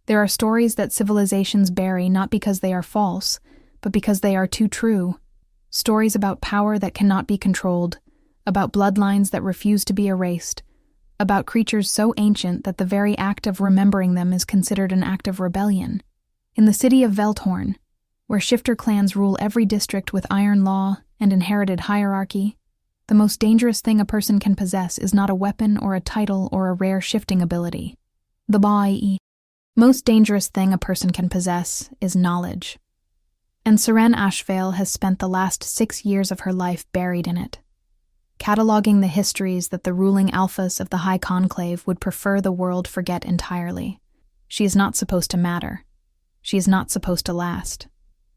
There are stories that civilizations bury not because they are false, but because they are too true. Stories about power that cannot be controlled, about bloodlines that refuse to be erased, about creatures so ancient that the very act of remembering them is considered an act of rebellion. In the city of Veltor, where shifter clans rule every district with iron law and inherited hierarchy, the most dangerous thing a person can possess is not a weapon or a title or a rare shifting ability. The most dangerous thing a person can possess is knowledge. And Seren Ashvale has spent the last 6 years of her life buried in it, cataloging the histories that the ruling alphas of the High Conclave would prefer the world forget entirely. She is not supposed to matter. She is not supposed to last.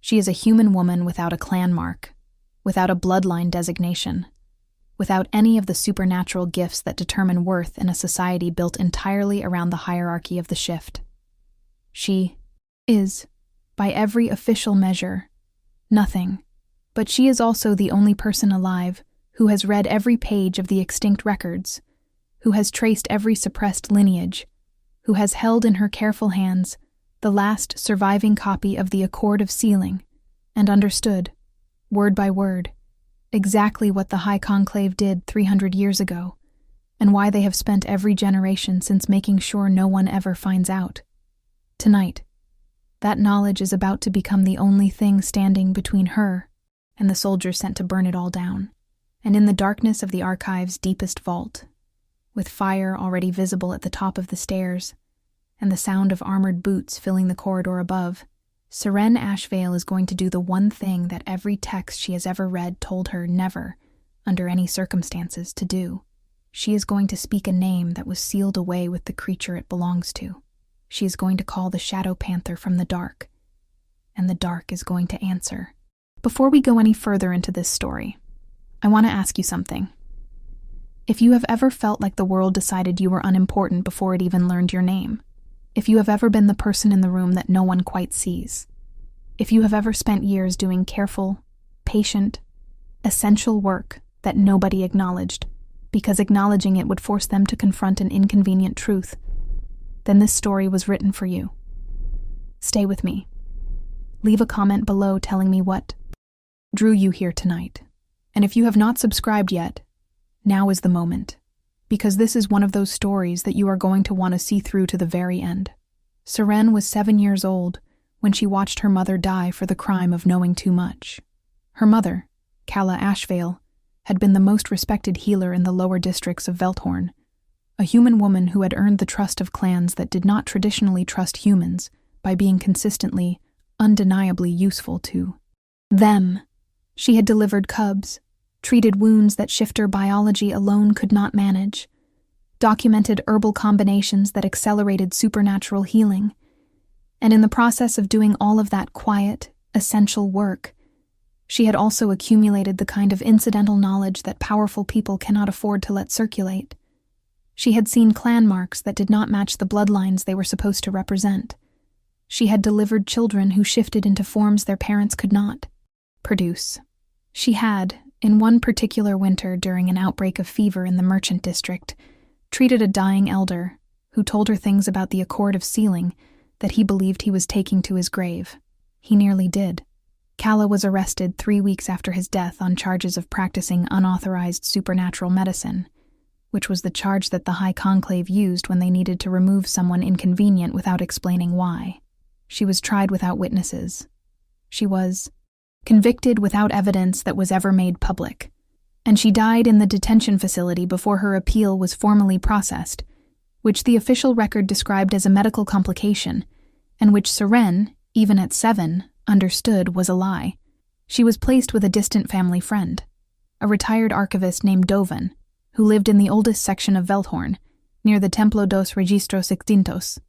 She is a human woman without a clan mark, without a bloodline designation, without any of the supernatural gifts that determine worth in a society built entirely around the hierarchy of the shift. She is, by every official measure, nothing, but she is also the only person alive who has read every page of the extinct records, who has traced every suppressed lineage, who has held in her careful hands the last surviving copy of the Accord of Sealing, and understood, word by word, exactly what the High Conclave did 300 years ago, and why they have spent every generation since making sure no one ever finds out. Tonight, that knowledge is about to become the only thing standing between her and the soldiers sent to burn it all down. And in the darkness of the archive's deepest vault, with fire already visible at the top of the stairs, and the sound of armored boots filling the corridor above, Seren Ashvale is going to do the one thing that every text she has ever read told her never, under any circumstances, to do. She is going to speak a name that was sealed away with the creature it belongs to. She is going to call the Shadow Panther from the dark, and the dark is going to answer. Before we go any further into this story, I want to ask you something. If you have ever felt like the world decided you were unimportant before it even learned your name, if you have ever been the person in the room that no one quite sees, if you have ever spent years doing careful, patient, essential work that nobody acknowledged, because acknowledging it would force them to confront an inconvenient truth, then this story was written for you. Stay with me. Leave a comment below telling me what drew you here tonight. And if you have not subscribed yet, now is the moment, because this is one of those stories that you are going to want to see through to the very end. Seren was 7 years old when she watched her mother die for the crime of knowing too much. Her mother, Kala Ashvale, had been the most respected healer in the lower districts of Veltor, a human woman who had earned the trust of clans that did not traditionally trust humans by being consistently, undeniably useful to them. She had delivered cubs, treated wounds that shifter biology alone could not manage, documented herbal combinations that accelerated supernatural healing, and in the process of doing all of that quiet, essential work, she had also accumulated the kind of incidental knowledge that powerful people cannot afford to let circulate. She had seen clan marks that did not match the bloodlines they were supposed to represent. She had delivered children who shifted into forms their parents could not produce. She had, in one particular winter during an outbreak of fever in the merchant district, treated a dying elder who told her things about the Accord of Sealing that he believed he was taking to his grave. He nearly did. Kala was arrested 3 weeks after his death on charges of practicing unauthorized supernatural medicine, which was the charge that the High Conclave used when they needed to remove someone inconvenient without explaining why. She was tried without witnesses. She was convicted without evidence that was ever made public, and she died in the detention facility before her appeal was formally processed, which the official record described as a medical complication, and which Seren, even at 7, understood was a lie. She was placed with a distant family friend, a retired archivist named Dovan, who lived in the oldest section of Veltor, near the Templo dos Registros Extintos,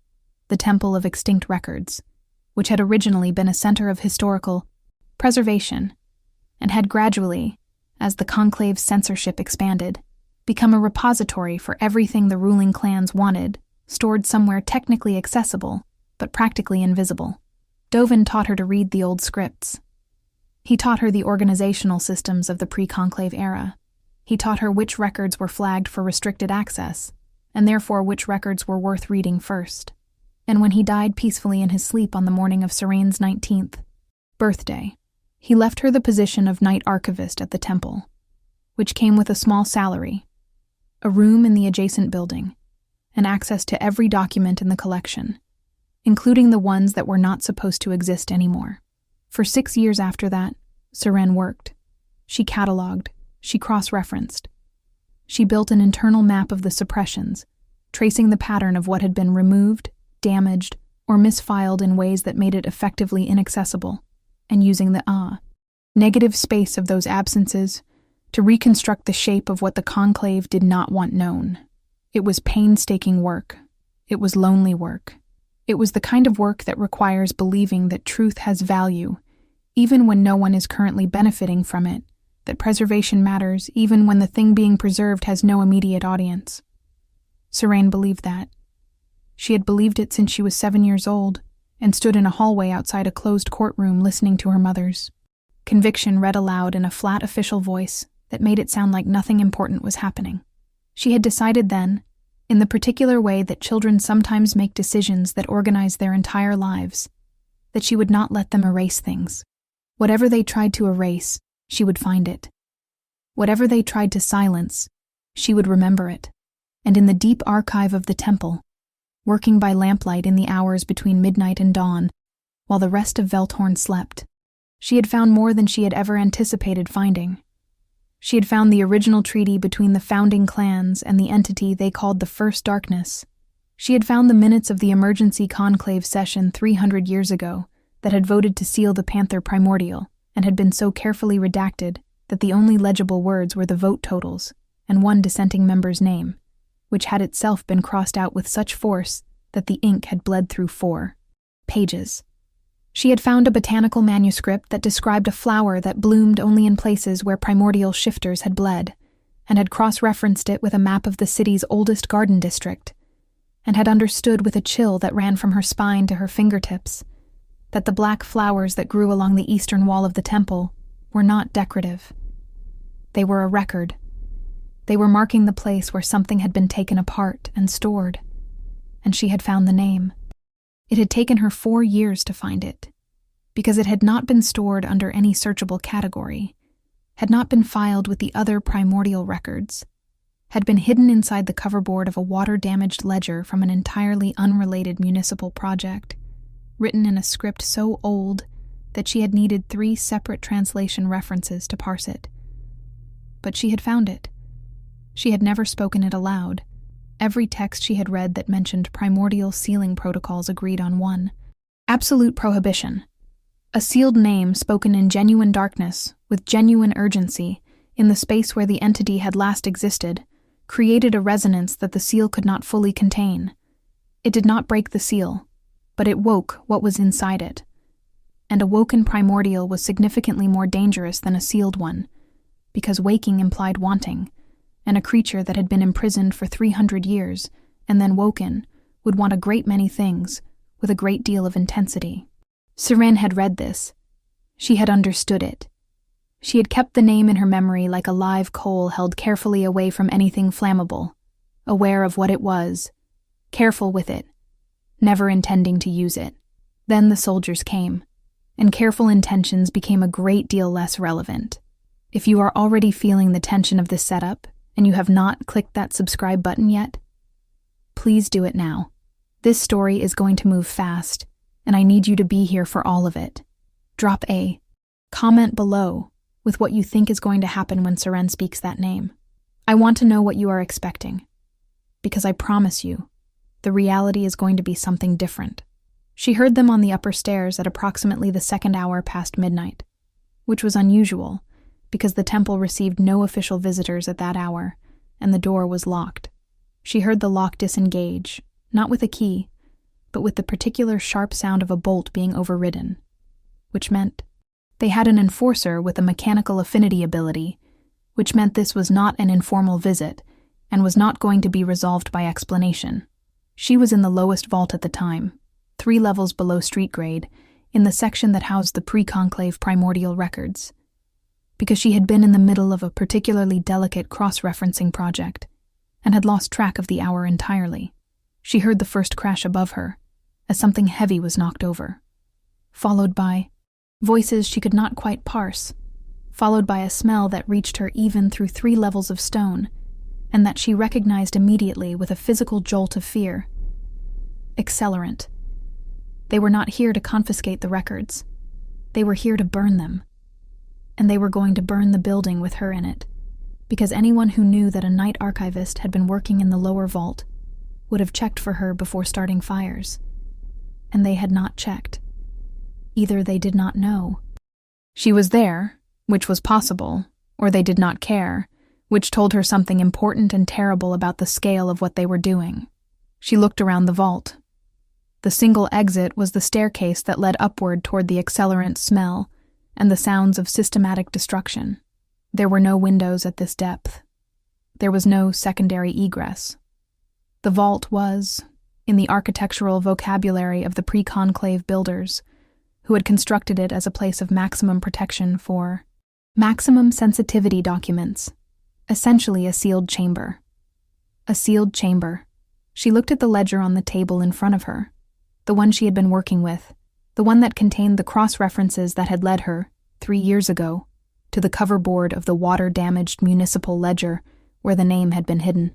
the Temple of Extinct Records, which had originally been a center of historical preservation, and had gradually, as the conclave's censorship expanded, become a repository for everything the ruling clans wanted, stored somewhere technically accessible, but practically invisible. Dovan taught her to read the old scripts. He taught her the organizational systems of the pre-conclave era. He taught her which records were flagged for restricted access, and therefore which records were worth reading first. and when he died peacefully in his sleep on the morning of Serene's 19th birthday, he left her the position of night archivist at the temple, which came with a small salary, a room in the adjacent building, and access to every document in the collection, including the ones that were not supposed to exist anymore. For 6 years after that, Serene worked. She cataloged, she cross-referenced. She built an internal map of the suppressions, tracing the pattern of what had been removed, damaged, or misfiled in ways that made it effectively inaccessible, and using the negative space of those absences to reconstruct the shape of what the conclave did not want known. It was painstaking work. It was lonely work. It was the kind of work that requires believing that truth has value, even when no one is currently benefiting from it, that preservation matters even when the thing being preserved has no immediate audience. Serene believed that. She had believed it since she was 7 years old and stood in a hallway outside a closed courtroom listening to her mother's conviction read aloud in a flat official voice that made it sound like nothing important was happening. She had decided then, in the particular way that children sometimes make decisions that organize their entire lives, that she would not let them erase things. Whatever they tried to erase, she would find it. Whatever they tried to silence, she would remember it. And in the deep archive of the temple, working by lamplight in the hours between midnight and dawn, while the rest of Veltorn slept, she had found more than she had ever anticipated finding. She had found the original treaty between the founding clans and the entity they called the First Darkness. She had found the minutes of the emergency conclave session 300 years ago that had voted to seal the Panther primordial and had been so carefully redacted that the only legible words were the vote totals and one dissenting member's name, which had itself been crossed out with such force that the ink had bled through 4 pages. She had found a botanical manuscript that described a flower that bloomed only in places where primordial shifters had bled, and had cross-referenced it with a map of the city's oldest garden district, and had understood with a chill that ran from her spine to her fingertips that the black flowers that grew along the eastern wall of the temple were not decorative. They were a record. They were marking the place where something had been taken apart and stored, and she had found the name. It had taken her 4 years to find it, because it had not been stored under any searchable category, had not been filed with the other primordial records, had been hidden inside the coverboard of a water-damaged ledger from an entirely unrelated municipal project, written in a script so old that she had needed 3 separate translation references to parse it. But she had found it. She had never spoken it aloud. Every text she had read that mentioned primordial sealing protocols agreed on one: absolute prohibition. A sealed name spoken in genuine darkness, with genuine urgency, in the space where the entity had last existed, created a resonance that the seal could not fully contain. It did not break the seal, but it woke what was inside it. And a woken primordial was significantly more dangerous than a sealed one, because waking implied wanting, and a creature that had been imprisoned for 300 years and then woken would want a great many things with a great deal of intensity. Serene had read this. She had understood it. She had kept the name in her memory like a live coal held carefully away from anything flammable, aware of what it was, careful with it, never intending to use it. Then the soldiers came, and careful intentions became a great deal less relevant. If you are already feeling the tension of this setup, and you have not clicked that subscribe button yet, please do it now. This story is going to move fast, and I need you to be here for all of it. Drop a comment below with what you think is going to happen when Serene speaks that name. I want to know what you are expecting, because I promise you, the reality is going to be something different. She heard them on the upper stairs at approximately the 2nd hour past midnight, which was unusual, because the temple received no official visitors at that hour, and the door was locked. She heard the lock disengage, not with a key, but with the particular sharp sound of a bolt being overridden, which meant they had an enforcer with a mechanical affinity ability, which meant this was not an informal visit, and was not going to be resolved by explanation. She was in the lowest vault at the time, 3 levels below street grade, in the section that housed the pre-conclave primordial records, because she had been in the middle of a particularly delicate cross-referencing project, and had lost track of the hour entirely. She heard the first crash above her, as something heavy was knocked over, followed by voices she could not quite parse, followed by a smell that reached her even through 3 levels of stone, and that she recognized immediately with a physical jolt of fear. Accelerant. They were not here to confiscate the records. They were here to burn them. And they were going to burn the building with her in it, because anyone who knew that a night archivist had been working in the lower vault would have checked for her before starting fires. And they had not checked. Either they did not know. She was there, which was possible, or they did not care, which told her something important and terrible about the scale of what they were doing. She looked around the vault. The single exit was the staircase that led upward toward the accelerant smell and the sounds of systematic destruction. There were no windows at this depth. There was no secondary egress. The vault was, in the architectural vocabulary of the pre-conclave builders, who had constructed it as a place of maximum protection for maximum sensitivity documents, essentially a sealed chamber. A sealed chamber. She looked at the ledger on the table in front of her, the one she had been working with, the one that contained the cross-references that had led her, 3 years ago, to the cover board of the water-damaged municipal ledger where the name had been hidden.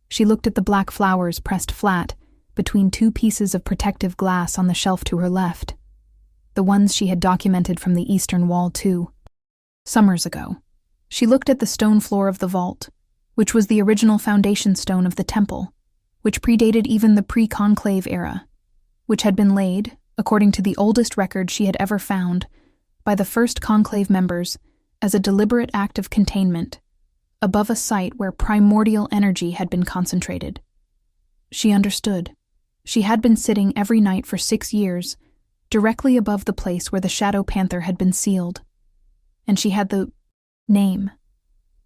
She looked at the black flowers pressed flat between 2 pieces of protective glass on the shelf to her left, the ones she had documented from the eastern wall too. Summers ago, she looked at the stone floor of the vault, which was the original foundation stone of the temple, which predated even the pre-conclave era, which had been laid, according to the oldest record she had ever found, by the first conclave members as a deliberate act of containment, above a site where primordial energy had been concentrated. She understood. She had been sitting every night for 6 years, directly above the place where the Shadow Panther had been sealed. And she had the name,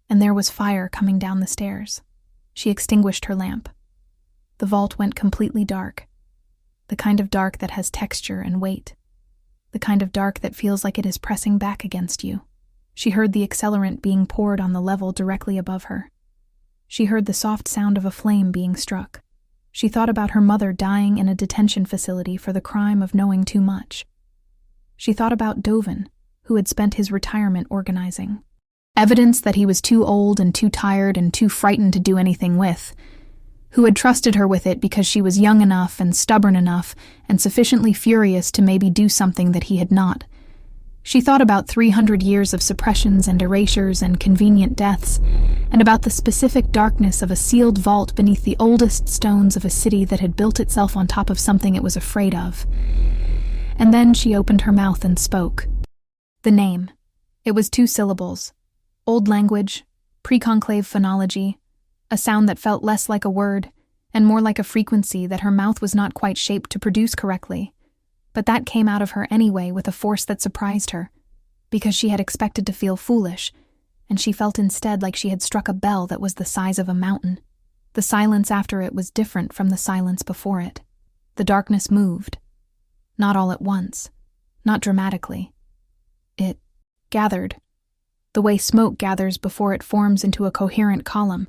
and there was fire coming down the stairs. She extinguished her lamp. The vault went completely dark, the kind of dark that has texture and weight, the kind of dark that feels like it is pressing back against you. She heard the accelerant being poured on the level directly above her. She heard the soft sound of a flame being struck. She thought about her mother dying in a detention facility for the crime of knowing too much. She thought about Dovin, who had spent his retirement organizing evidence that he was too old and too tired and too frightened to do anything with, who had trusted her with it because she was young enough and stubborn enough and sufficiently furious to maybe do something that he had not. She thought about 300 years of suppressions and erasures and convenient deaths, and about the specific darkness of a sealed vault beneath the oldest stones of a city that had built itself on top of something it was afraid of. And then she opened her mouth and spoke. The name. It was 2 syllables. Old language, pre-conclave phonology, a sound that felt less like a word and more like a frequency that her mouth was not quite shaped to produce correctly. But that came out of her anyway with a force that surprised her, because she had expected to feel foolish, and she felt instead like she had struck a bell that was the size of a mountain. The silence after it was different from the silence before it. The darkness moved. Not all at once. Not dramatically. It gathered, the way smoke gathers before it forms into a coherent column,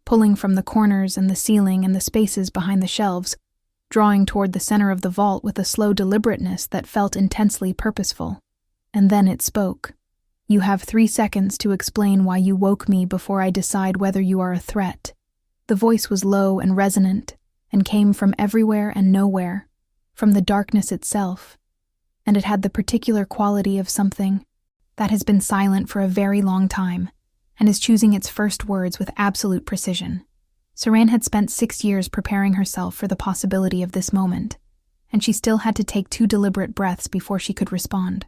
pulling from the corners and the ceiling and the spaces behind the shelves, drawing toward the center of the vault with a slow deliberateness that felt intensely purposeful. And then it spoke. You have 3 seconds to explain why you woke me before I decide whether you are a threat. The voice was low and resonant, and came from everywhere and nowhere, from the darkness itself, and it had the particular quality of something that has been silent for a very long time, and is choosing its first words with absolute precision. Saran had spent 6 years preparing herself for the possibility of this moment, and she still had to take 2 deliberate breaths before she could respond.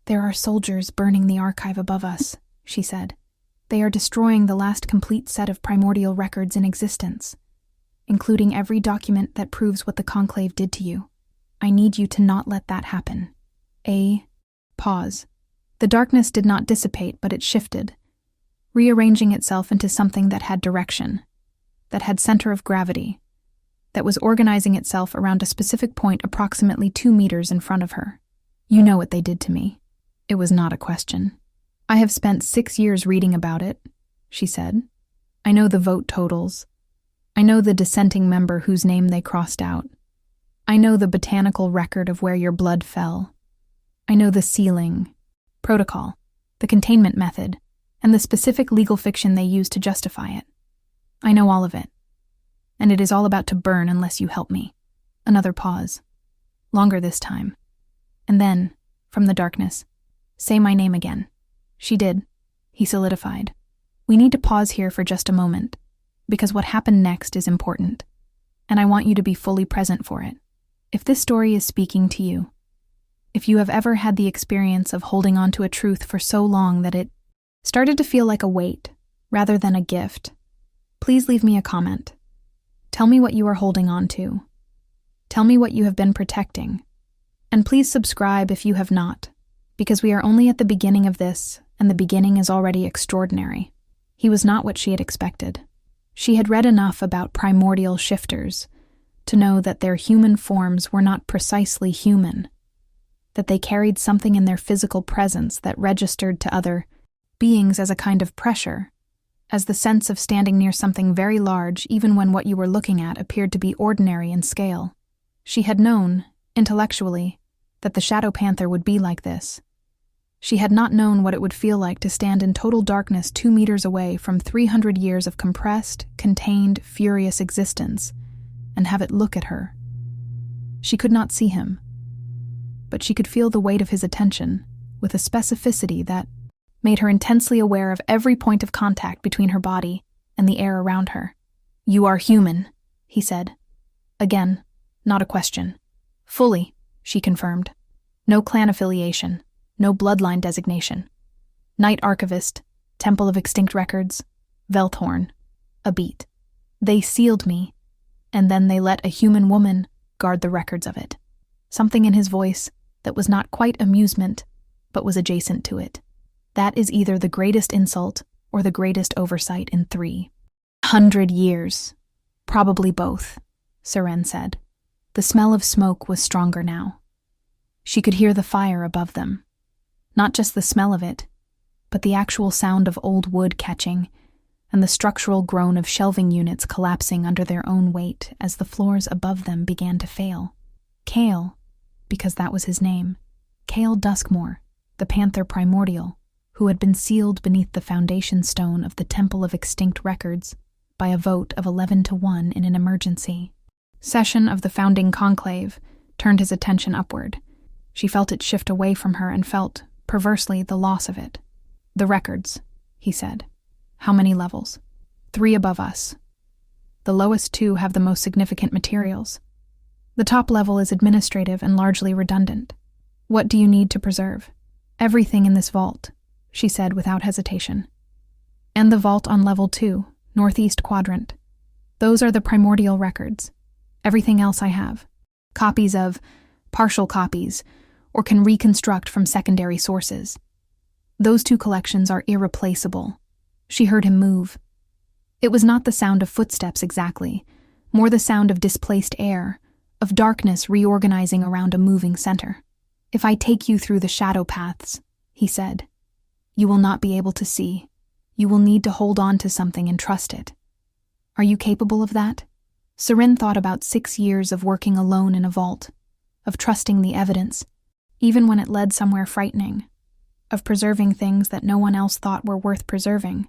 There are soldiers burning the archive above us, she said. They are destroying the last complete set of primordial records in existence, including every document that proves what the Conclave did to you. I need you to not let that happen. A pause. The darkness did not dissipate, but it shifted, rearranging itself into something that had direction, that had center of gravity, that was organizing itself around a specific point approximately 2 meters in front of her. You know what they did to me. It was not a question. I have spent 6 years reading about it, she said. I know the vote totals. I know the dissenting member whose name they crossed out. I know the botanical record of where your blood fell. I know the sealing protocol, the containment method, and the specific legal fiction they use to justify it. I know all of it. And it is all about to burn unless you help me. Another pause. Longer this time. And then, from the darkness, say my name again. She did. He solidified. We need to pause here for just a moment, because what happened next is important, and I want you to be fully present for it. If this story is speaking to you, if you have ever had the experience of holding on to a truth for so long that it started to feel like a weight rather than a gift, please leave me a comment. Tell me what you are holding on to. Tell me what you have been protecting. And please subscribe if you have not, because we are only at the beginning of this, and the beginning is already extraordinary. He was not what she had expected. She had read enough about primordial shifters to know that their human forms were not precisely human, that they carried something in their physical presence that registered to other beings as a kind of pressure, as the sense of standing near something very large even when what you were looking at appeared to be ordinary in scale. She had known, intellectually, that the Shadow Panther would be like this. She had not known what it would feel like to stand in total darkness 2 meters away from 300 years of compressed, contained, furious existence, and have it look at her. She could not see him, but she could feel the weight of his attention with a specificity that made her intensely aware of every point of contact between her body and the air around her. "You are human," he said. Again, not a question. "Fully," she confirmed. "No clan affiliation, no bloodline designation. Night Archivist, Temple of Extinct Records, Veltor, a beat. They sealed me, and then they let a human woman guard the records of it." Something in his voice that was not quite amusement, but was adjacent to it. "That is either the greatest insult or the greatest oversight in 300 years. Probably both," Seren said. The smell of smoke was stronger now. She could hear the fire above them. Not just the smell of it, but the actual sound of old wood catching, and the structural groan of shelving units collapsing under their own weight as the floors above them began to fail. Kale, because that was his name, Kale Duskmore, the Panther Primordial, who had been sealed beneath the foundation stone of the Temple of Extinct Records by a vote of 11-1 in an emergency session of the founding conclave, turned his attention upward. She felt it shift away from her and felt, perversely, the loss of it. "The records," he said. "How many levels?" 3 above us. The lowest 2 have the most significant materials. The top level is administrative and largely redundant. What do you need to preserve? Everything in this vault, she said without hesitation. And the vault on level 2, northeast quadrant. Those are the primordial records. Everything else I have. Copies of, partial copies, or can reconstruct from secondary sources. Those 2 collections are irreplaceable. She heard him move. It was not the sound of footsteps exactly, more the sound of displaced air, of darkness reorganizing around a moving center. "If I take you through the shadow paths," he said, "you will not be able to see. You will need to hold on to something and trust it. Are you capable of that?" Seren thought about 6 years of working alone in a vault, of trusting the evidence, even when it led somewhere frightening, of preserving things that no one else thought were worth preserving,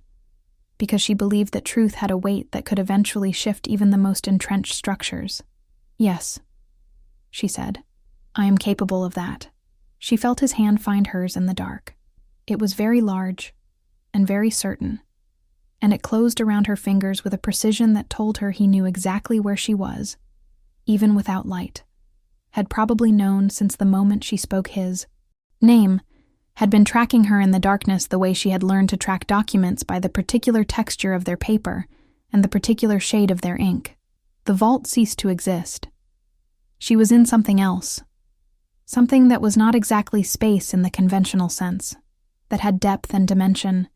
because she believed that truth had a weight that could eventually shift even the most entrenched structures. "Yes," she said, "I am capable of that." She felt his hand find hers in the dark. It was very large and very certain, and it closed around her fingers with a precision that told her he knew exactly where she was, even without light, had probably known since the moment she spoke his name, had been tracking her in the darkness the way she had learned to track documents by the particular texture of their paper and the particular shade of their ink. The vault ceased to exist. She was in something else, something that was not exactly space in the conventional sense, that had depth and dimension,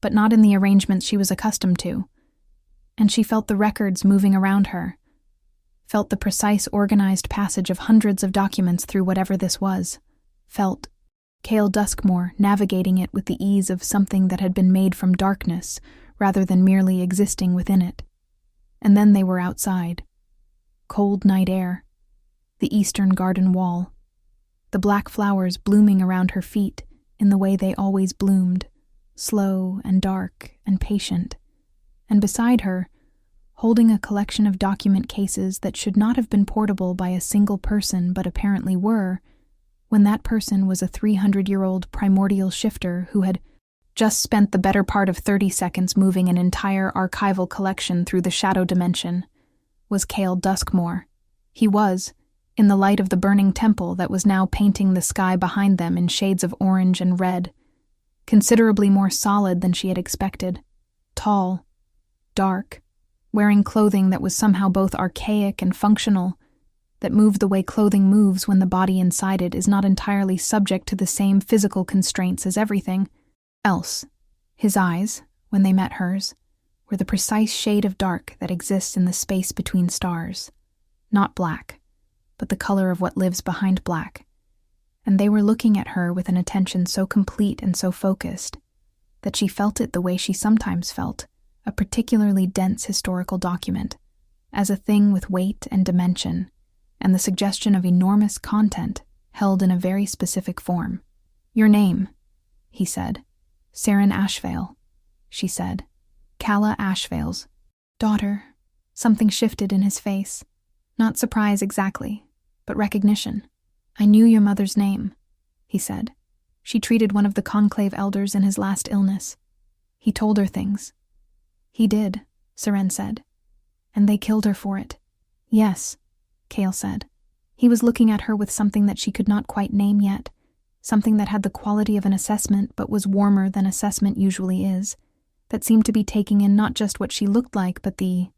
but not in the arrangements she was accustomed to. And she felt the records moving around her, felt the precise organized passage of hundreds of documents through whatever this was, felt Kale Duskmore navigating it with the ease of something that had been made from darkness rather than merely existing within it. And then they were outside. Cold night air. the eastern garden wall, the black flowers blooming around her feet in the way they always bloomed, slow and dark and patient, and beside her, holding a collection of document cases that should not have been portable by a single person but apparently were, when that person was a 300-year-old primordial shifter who had just spent the better part of 30 seconds moving an entire archival collection through the shadow dimension, was Cale Duskmore. He was, in the light of the burning temple that was now painting the sky behind them in shades of orange and red, considerably more solid than she had expected, tall, dark, wearing clothing that was somehow both archaic and functional, that moved the way clothing moves when the body inside it is not entirely subject to the same physical constraints as everything else. His eyes, when they met hers, were the precise shade of dark that exists in the space between stars. Not black, but the color of what lives behind black. And they were looking at her with an attention so complete and so focused that she felt it the way she sometimes felt a particularly dense historical document, as a thing with weight and dimension, and the suggestion of enormous content held in a very specific form. "Your name," he said. "Saren Ashvale," she said. "Calla Ashvale's daughter." Something shifted in his face. Not surprise exactly, but recognition. "I knew your mother's name," he said. "She treated one of the conclave elders in his last illness. He told her things." "He did," Saren said. "And they killed her for it." "Yes," Cale said. He was looking at her with something that she could not quite name yet, something that had the quality of an assessment but was warmer than assessment usually is, that seemed to be taking in not just what she looked like but the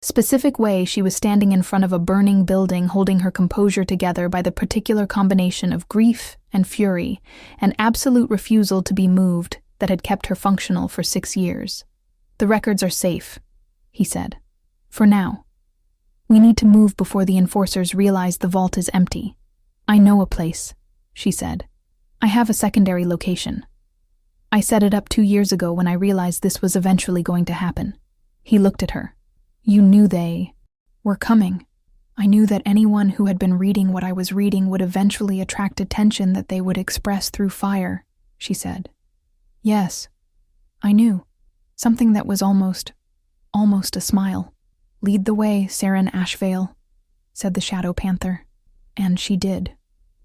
specific way she was standing in front of a burning building, holding her composure together by the particular combination of grief and fury and absolute refusal to be moved that had kept her functional for 6 years. "The records are safe," he said. "For now. We need to move before the enforcers realize the vault is empty." "I know a place," she said. "I have a secondary location. I set it up 2 years ago when I realized this was eventually going to happen." He looked at her. "You knew they were coming. I knew that anyone who had been reading what I was reading would eventually attract attention that they would express through fire," she said. "Yes, I knew." Something that was almost a smile. "Lead the way, Saren Ashvale," said the Shadow Panther. And she did.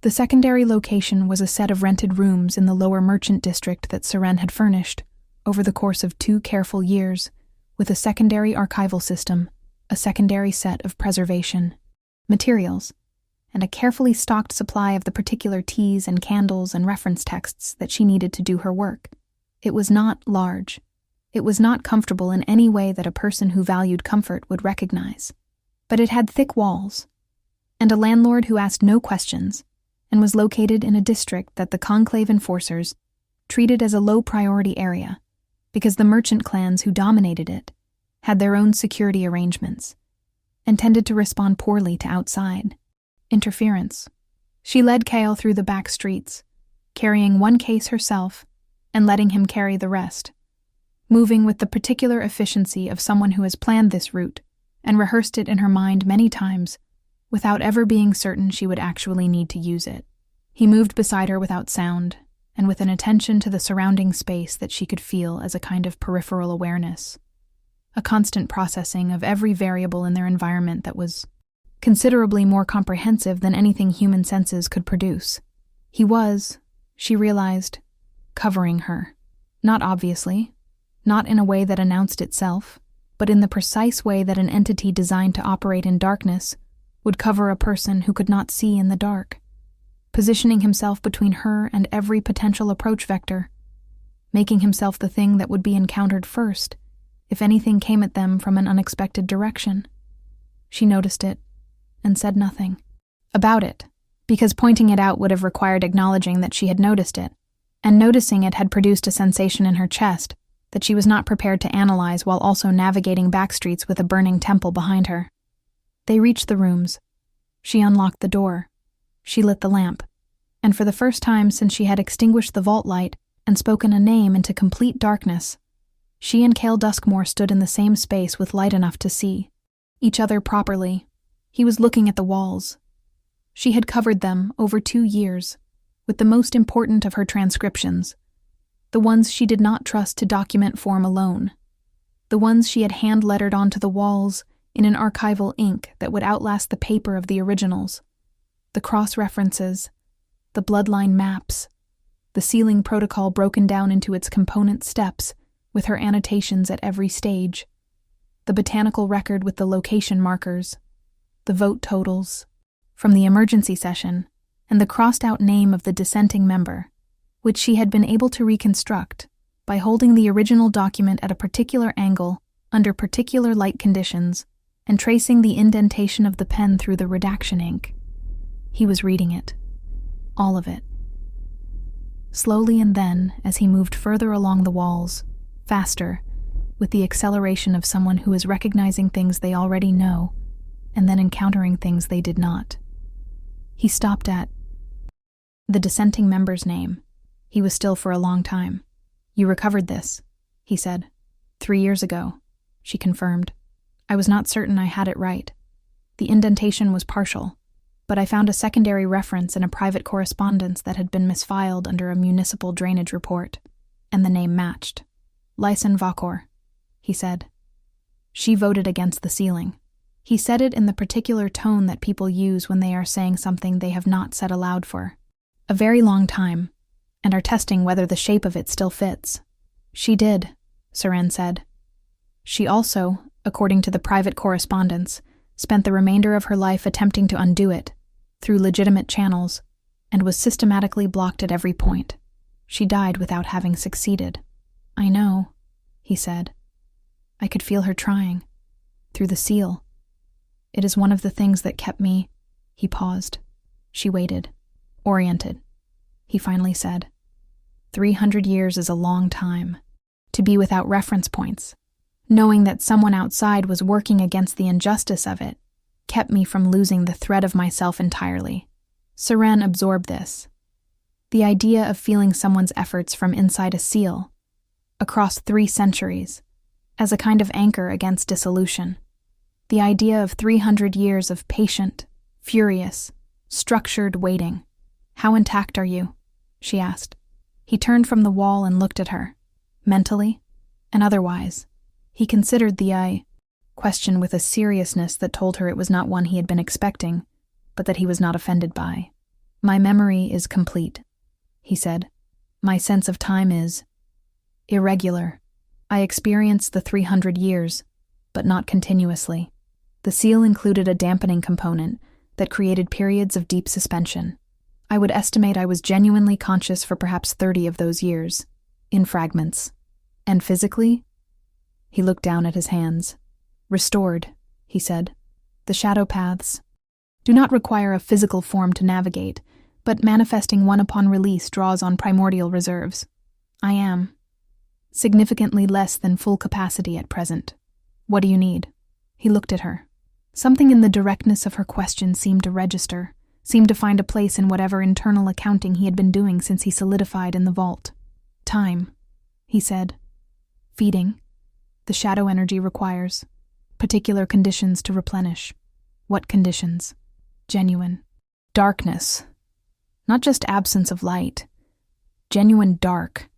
The secondary location was a set of rented rooms in the lower merchant district that Saren had furnished, over the course of 2 careful years, with a secondary archival system, a secondary set of preservation materials, and a carefully stocked supply of the particular teas and candles and reference texts that she needed to do her work. It was not large. It was not comfortable in any way that a person who valued comfort would recognize. But it had thick walls, and a landlord who asked no questions, and was located in a district that the Conclave enforcers treated as a low-priority area, because the merchant clans who dominated it had their own security arrangements, and tended to respond poorly to outside interference. She led Cale through the back streets, carrying one case herself and letting him carry the rest, moving with the particular efficiency of someone who has planned this route and rehearsed it in her mind many times without ever being certain she would actually need to use it. He moved beside her without sound, and with an attention to the surrounding space that she could feel as a kind of peripheral awareness, a constant processing of every variable in their environment that was considerably more comprehensive than anything human senses could produce. He was, she realized, covering her. Not obviously, not in a way that announced itself, but in the precise way that an entity designed to operate in darkness would cover a person who could not see in the dark, positioning himself between her and every potential approach vector, making himself the thing that would be encountered first if anything came at them from an unexpected direction. She noticed it and said nothing about it, because pointing it out would have required acknowledging that she had noticed it, and noticing it had produced a sensation in her chest that she was not prepared to analyze while also navigating backstreets with a burning temple behind her. They reached the rooms. She unlocked the door. She lit the lamp. And for the first time since she had extinguished the vault light and spoken a name into complete darkness, she and Cale Duskmore stood in the same space with light enough to see each other properly. He was looking at the walls, She had covered them over 2 years, with the most important of her transcriptions, the ones she did not trust to document form alone, the ones she had hand-lettered onto the walls in an archival ink that would outlast the paper of the originals, the cross-references, the bloodline maps, the sealing protocol broken down into its component steps with her annotations at every stage, the botanical record with the location markers, the vote totals from the emergency session, and the crossed-out name of the dissenting member, which she had been able to reconstruct by holding the original document at a particular angle under particular light conditions and tracing the indentation of the pen through the redaction ink. He was reading it. All of it. Slowly, and then, as he moved further along the walls, faster, with the acceleration of someone who is recognizing things they already know and then encountering things they did not. He stopped at the dissenting member's name. He was still for a long time. "You recovered this," he said. 3 years ago," she confirmed. "I was not certain I had it right. The indentation was partial, but I found a secondary reference in a private correspondence that had been misfiled under a municipal drainage report, and the name matched. Lysan Vakor," he said. She voted against the sealing. He said it in the particular tone that people use when they are saying something they have not said aloud for a very long time, and are testing whether the shape of it still fits. "She did," Seren said. She also, according to the private correspondence, spent the remainder of her life attempting to undo it, through legitimate channels, and was systematically blocked at every point. She died without having succeeded. "I know," he said. "I could feel her trying, through the seal. It is one of the things that kept me—" He paused. She waited, oriented. He finally said, 300 years is a long time. To be without reference points, knowing that someone outside was working against the injustice of it, kept me from losing the thread of myself entirely." Seren absorbed this. The idea of feeling someone's efforts from inside a seal, across 3 centuries, as a kind of anchor against dissolution. The idea of 300 years of patient, furious, structured waiting. "How intact are you?" she asked. He turned from the wall and looked at her, mentally and otherwise. He considered the question with a seriousness that told her it was not one he had been expecting, but that he was not offended by. "My memory is complete," he said. "My sense of time is irregular. I experienced the 300 years, but not continuously. The seal included a dampening component that created periods of deep suspension. I would estimate I was genuinely conscious for perhaps 30 of those years, in fragments. And physically?" He looked down at his hands. "Restored," he said. "The shadow paths do not require a physical form to navigate, but manifesting one upon release draws on primordial reserves. I am significantly less than full capacity at present. What do you need?" He looked at her. Something in the directness of her question seemed to register, seemed to find a place in whatever internal accounting he had been doing since he solidified in the vault. "Time," he said. "Feeding. The shadow energy requires particular conditions to replenish." "What conditions?" "Genuine darkness. Not just absence of light. Genuine dark.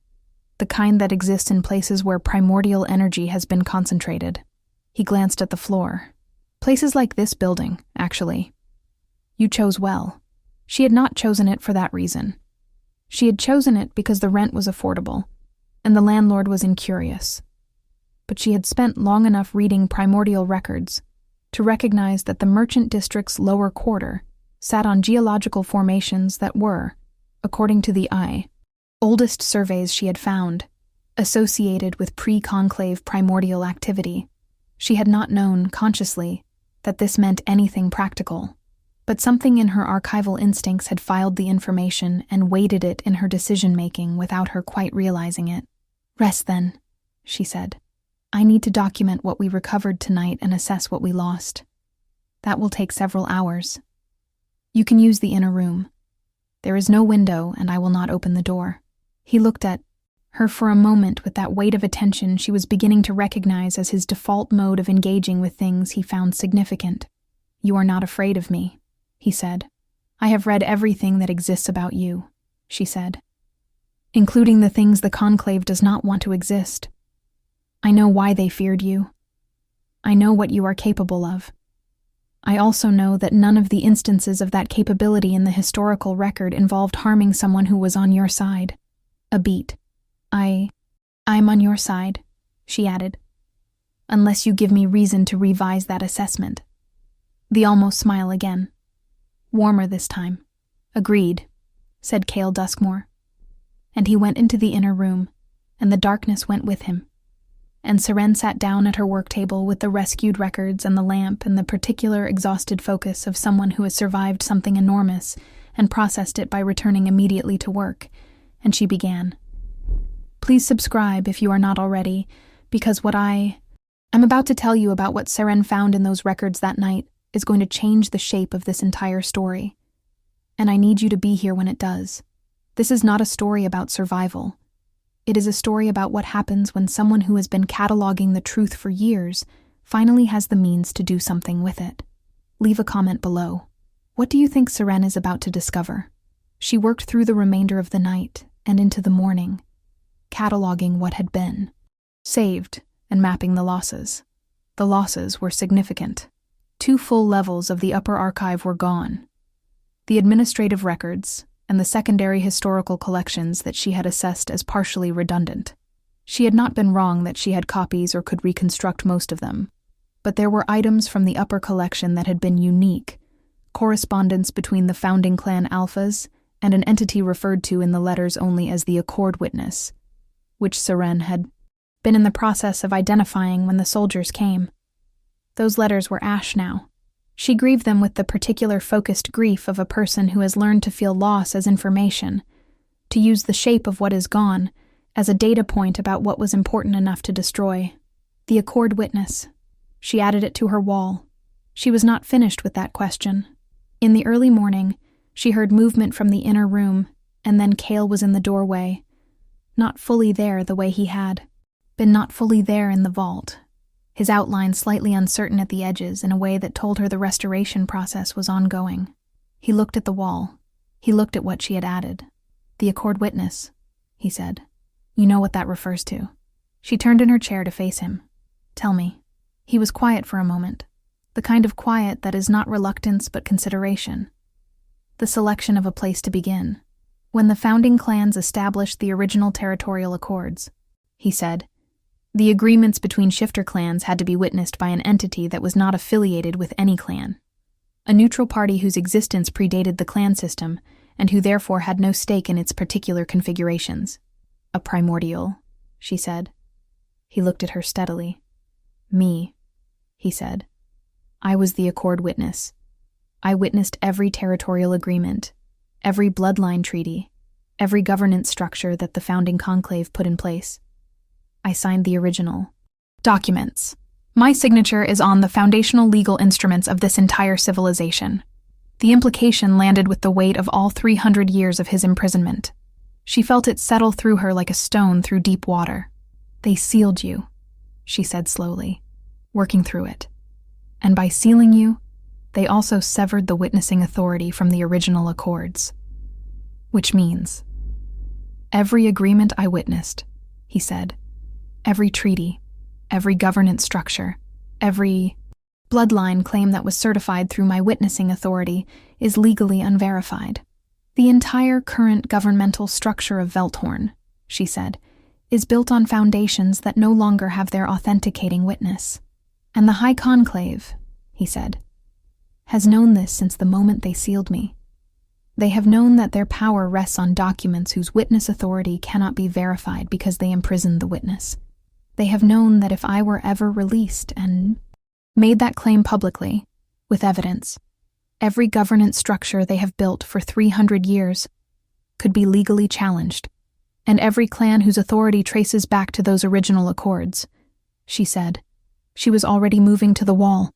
The kind that exists in places where primordial energy has been concentrated." He glanced at the floor. "Places like this building, actually. You chose well." She had not chosen it for that reason. She had chosen it because the rent was affordable, and the landlord was incurious. But she had spent long enough reading primordial records to recognize that the merchant district's lower quarter sat on geological formations that were, according to the oldest surveys she had found, associated with pre-conclave primordial activity. She had not known, consciously, that this meant anything practical, but something in her archival instincts had filed the information and weighted it in her decision-making without her quite realizing it. "Rest, then," she said. "I need to document what we recovered tonight and assess what we lost. That will take several hours. You can use the inner room. There is no window, and I will not open the door." He looked at her for a moment with that weight of attention she was beginning to recognize as his default mode of engaging with things he found significant. "You are not afraid of me," he said. I have read everything that exists about you, she said, including the things the Conclave does not want to exist. I know why they feared you. I know what you are capable of. I also know that none of the instances of that capability in the historical record involved harming someone who was on your side. A beat. I'm on your side, she added. Unless you give me reason to revise that assessment. The almost smile again. Warmer this time. Agreed, said Cale Duskmore. And he went into the inner room, and the darkness went with him. And Seren sat down at her work table with the rescued records and the lamp and the particular exhausted focus of someone who has survived something enormous and processed it by returning immediately to work, and she began. Please subscribe if you are not already, because I'm about to tell you about what Seren found in those records that night is going to change the shape of this entire story. And I need you to be here when it does. This is not a story about survival. It is a story about what happens when someone who has been cataloging the truth for years finally has the means to do something with it. Leave a comment below. What do you think Seren is about to discover? She worked through the remainder of the night and into the morning, cataloging what had been, saved, and mapping the losses. The losses were significant. 2 full levels of the upper archive were gone. The administrative records, and the secondary historical collections that she had assessed as partially redundant. She had not been wrong that she had copies or could reconstruct most of them, but there were items from the upper collection that had been unique, correspondence between the founding clan alphas and an entity referred to in the letters only as the Accord Witness, which Seren had been in the process of identifying when the soldiers came. Those letters were ash now. She grieved them with the particular focused grief of a person who has learned to feel loss as information, to use the shape of what is gone as a data point about what was important enough to destroy. The Accord Witness. She added it to her wall. She was not finished with that question. In the early morning, she heard movement from the inner room, and then Cale was in the doorway, not fully there the way he had been not fully there in the vault. His outline slightly uncertain at the edges in a way that told her the restoration process was ongoing. He looked at the wall. He looked at what she had added. The Accord Witness, he said. You know what that refers to. She turned in her chair to face him. Tell me. He was quiet for a moment. The kind of quiet that is not reluctance but consideration. The selection of a place to begin. When the founding clans established the original territorial accords, he said, the agreements between shifter clans had to be witnessed by an entity that was not affiliated with any clan. A neutral party whose existence predated the clan system, and who therefore had no stake in its particular configurations. A primordial, she said. He looked at her steadily. Me, he said. I was the Accord Witness. I witnessed every territorial agreement, every bloodline treaty, every governance structure that the founding conclave put in place. I signed the original documents. My signature is on the foundational legal instruments of this entire civilization. The implication landed with the weight of all 300 years of his imprisonment. She felt it settle through her like a stone through deep water. They sealed you, she said slowly, working through it. And by sealing you, they also severed the witnessing authority from the original accords. Which means, every agreement I witnessed, he said, every treaty, every governance structure, every bloodline claim that was certified through my witnessing authority is legally unverified. The entire current governmental structure of Veltorn, she said, is built on foundations that no longer have their authenticating witness. And the High Conclave, he said, has known this since the moment they sealed me. They have known that their power rests on documents whose witness authority cannot be verified because they imprisoned the witness. They have known that if I were ever released and made that claim publicly, with evidence, every governance structure they have built for 300 years could be legally challenged, and every clan whose authority traces back to those original accords, she said. She was already moving to the wall,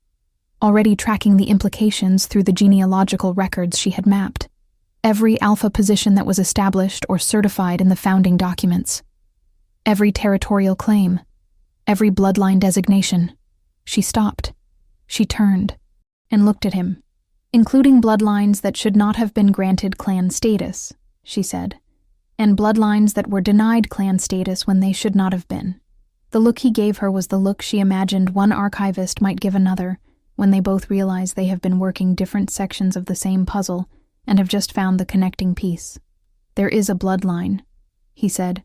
already tracking the implications through the genealogical records she had mapped. Every alpha position that was established or certified in the founding documents. Every territorial claim. Every bloodline designation. She stopped. She turned and looked at him. including bloodlines that should not have been granted clan status, she said, and bloodlines that were denied clan status when they should not have been. The look he gave her was the look she imagined one archivist might give another when they both realize they have been working different sections of the same puzzle and have just found the connecting piece. There is a bloodline, he said,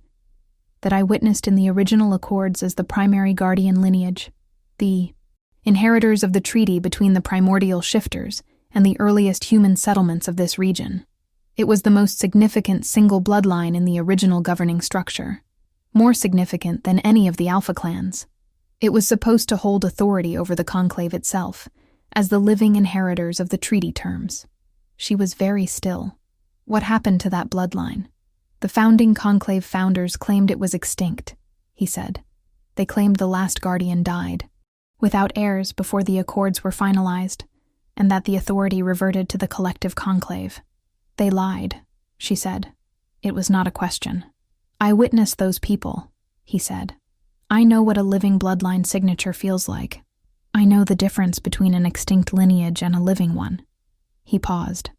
that I witnessed in the original accords as the primary guardian lineage, the inheritors of the treaty between the primordial shifters and the earliest human settlements of this region. It was the most significant single bloodline in the original governing structure, more significant than any of the Alpha clans. It was supposed to hold authority over the conclave itself, as the living inheritors of the treaty terms. She was very still. What happened to that bloodline? The founding conclave founders claimed it was extinct, he said. They claimed the last guardian died, without heirs before the accords were finalized, and that the authority reverted to the collective conclave. They lied, she said. It was not a question. I witnessed those people, he said. I know what a living bloodline signature feels like. I know the difference between an extinct lineage and a living one. He paused.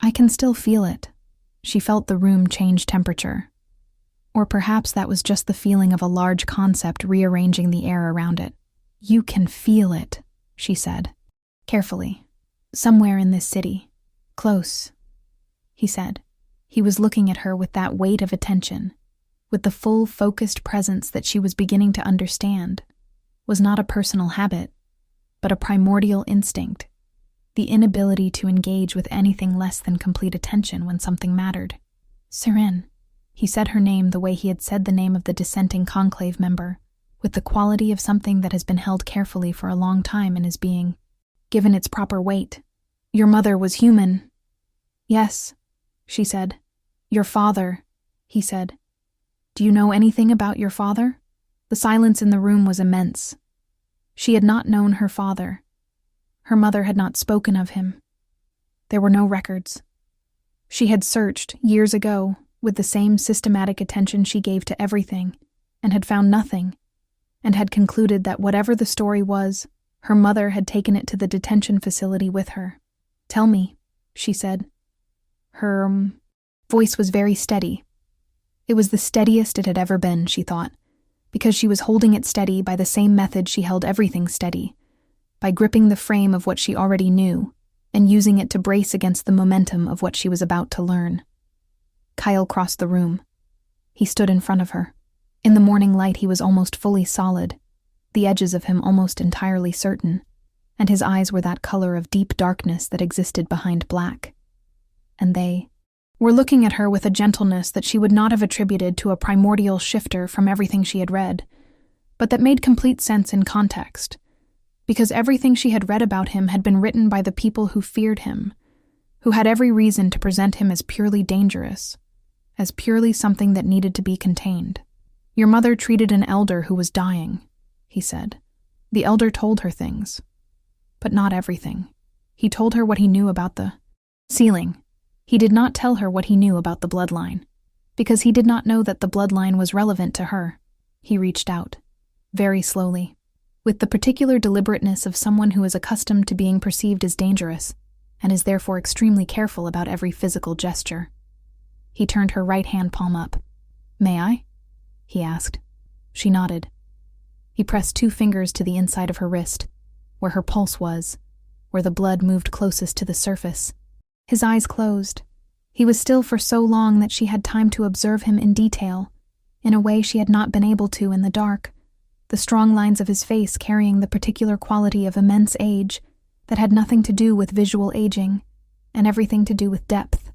I can still feel it. She felt the room change temperature. Or perhaps that was just the feeling of a large concept rearranging the air around it. You can feel it, she said, carefully. Somewhere in this city. Close, he said. He was looking at her with that weight of attention, with the full, focused presence that she was beginning to understand was not a personal habit, but a primordial instinct, the inability to engage with anything less than complete attention when something mattered. Sirin, he said her name the way he had said the name of the dissenting conclave member, with the quality of something that has been held carefully for a long time in his being, given its proper weight. Your mother was human. Yes, she said. Your father, he said. Do you know anything about your father? The silence in the room was immense. She had not known her father. Her mother had not spoken of him. There were no records. She had searched, years ago, with the same systematic attention she gave to everything, and had found nothing, and had concluded that whatever the story was, her mother had taken it to the detention facility with her. Tell me, she said. Her voice was very steady. It was the steadiest it had ever been, she thought, because she was holding it steady by the same method she held everything steady, by gripping the frame of what she already knew and using it to brace against the momentum of what she was about to learn. Kyle crossed the room. He stood in front of her. In the morning light he was almost fully solid, the edges of him almost entirely certain, and his eyes were that color of deep darkness that existed behind black. And they were looking at her with a gentleness that she would not have attributed to a primordial shifter from everything she had read, but that made complete sense in context, because everything she had read about him had been written by the people who feared him, who had every reason to present him as purely dangerous, as purely something that needed to be contained. Your mother treated an elder who was dying, he said. The elder told her things, but not everything. He told her what he knew about the ceiling. He did not tell her what he knew about the bloodline, because he did not know that the bloodline was relevant to her. He reached out, very slowly, with the particular deliberateness of someone who is accustomed to being perceived as dangerous, and is therefore extremely careful about every physical gesture. He turned her right hand palm up. May I? He asked. She nodded. He pressed 2 fingers to the inside of her wrist, where her pulse was, where the blood moved closest to the surface. His eyes closed. He was still for so long that she had time to observe him in detail, in a way she had not been able to in the dark, the strong lines of his face carrying the particular quality of immense age that had nothing to do with visual aging, and everything to do with depth,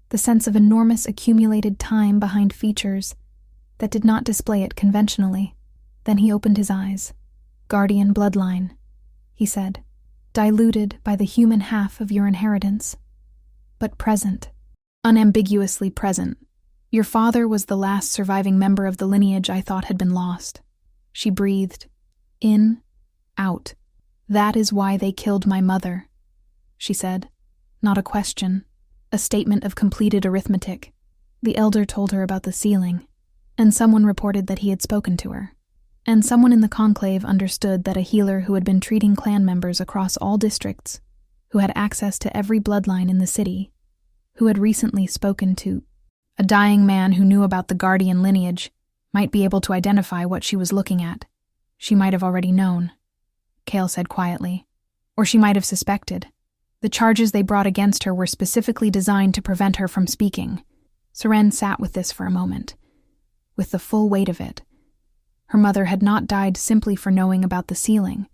the sense of enormous accumulated time behind features that did not display it conventionally. Then he opened his eyes. Guardian bloodline, he said, diluted by the human half of your inheritance, but present, unambiguously present. Your father was the last surviving member of the lineage I thought had been lost. She breathed. In, out. That is why they killed my mother, she said. Not a question, a statement of completed arithmetic. The elder told her about the ceiling, and someone reported that he had spoken to her. And someone in the conclave understood that a healer who had been treating clan members across all districts, who had access to every bloodline in the city, who had recently spoken to a dying man who knew about the guardian lineage, might be able to identify what she was looking at. She might have already known, Kale said quietly. Or she might have suspected. The charges they brought against her were specifically designed to prevent her from speaking. Seren sat with this for a moment, with the full weight of it. Her mother had not died simply for knowing about the sealing.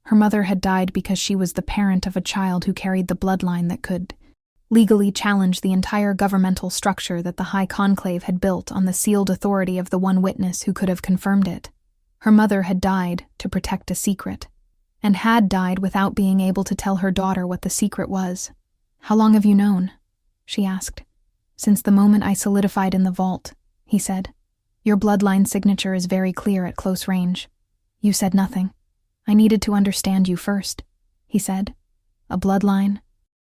Her mother had died because she was the parent of a child who carried the bloodline that could legally challenge the entire governmental structure that the High Conclave had built on the sealed authority of the one witness who could have confirmed it. Her mother had died to protect a secret, and had died without being able to tell her daughter what the secret was. "How long have you known?" she asked. "Since the moment I solidified in the vault," he said. "Your bloodline signature is very clear at close range." "You said nothing. I needed to understand you first," he said. "A bloodline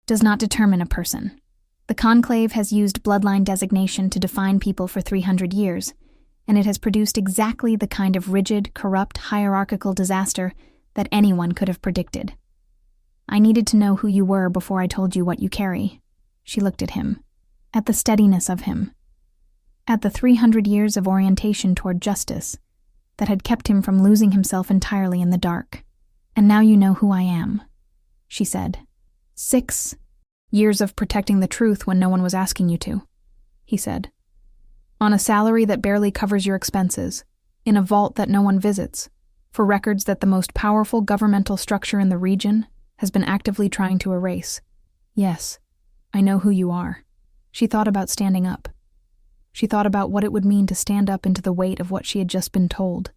does not determine a person. The Conclave has used bloodline designation to define people for 300 years, and it has produced exactly the kind of rigid, corrupt, hierarchical disaster that anyone could have predicted. I needed to know who you were before I told you what you carry." She looked at him, at the steadiness of him, at the 300 years of orientation toward justice that had kept him from losing himself entirely in the dark. "And now you know who I am," she said. 6 years of protecting the truth when no one was asking you to," he said. "On a salary that barely covers your expenses, in a vault that no one visits, for records that the most powerful governmental structure in the region has been actively trying to erase. Yes, I know who you are." She thought about standing up. She thought about what it would mean to stand up into the weight of what she had just been told,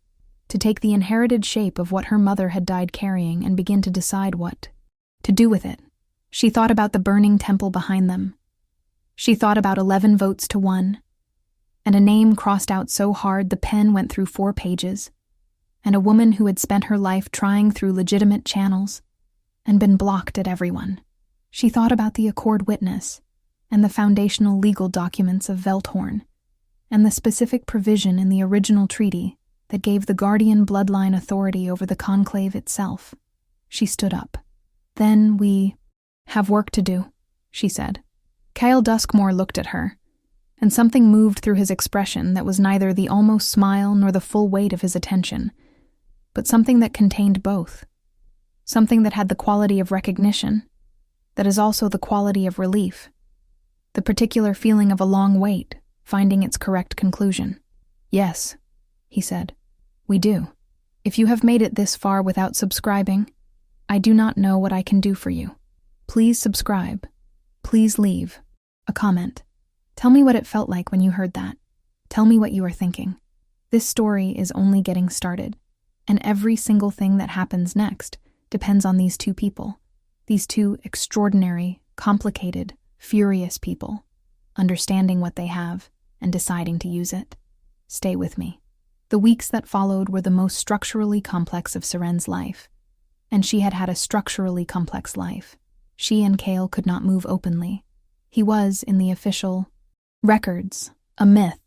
to take the inherited shape of what her mother had died carrying and begin to decide what to do with it. She thought about the burning temple behind them. She thought about 11 votes to 1, and a name crossed out so hard the pen went through 4 pages, and a woman who had spent her life trying through legitimate channels and been blocked at everyone. She thought about the Accord Witness and the foundational legal documents of Velthorn, and the specific provision in the original treaty that gave the Guardian bloodline authority over the Conclave itself. She stood up. "Then we have work to do," she said. Kyle Duskmore looked at her, and something moved through his expression that was neither the almost smile nor the full weight of his attention, but something that contained both. Something that had the quality of recognition, that is also the quality of relief. The particular feeling of a long wait, finding its correct conclusion. "Yes," he said, "we do. If you have made it this far without subscribing, I do not know what I can do for you. Please subscribe. Please leave a comment. Tell me what it felt like when you heard that. Tell me what you are thinking. This story is only getting started, and every single thing that happens next depends on these 2 people, these 2 extraordinary, complicated, furious people, understanding what they have and deciding to use it. Stay with me." The weeks that followed were the most structurally complex of Seren's life, and she had had a structurally complex life. She and Kale could not move openly. He was, in the official records, a myth,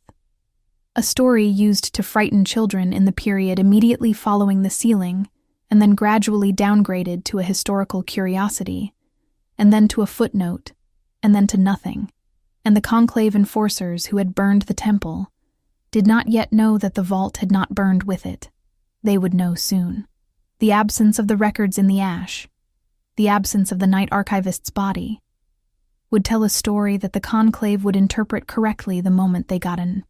a story used to frighten children in the period immediately following the sealing, and then gradually downgraded to a historical curiosity, and then to a footnote, and then to nothing. And the Conclave enforcers who had burned the temple did not yet know that the vault had not burned with it. They would know soon. The absence of the records in the ash, the absence of the night archivist's body, would tell a story that the Conclave would interpret correctly the moment they got an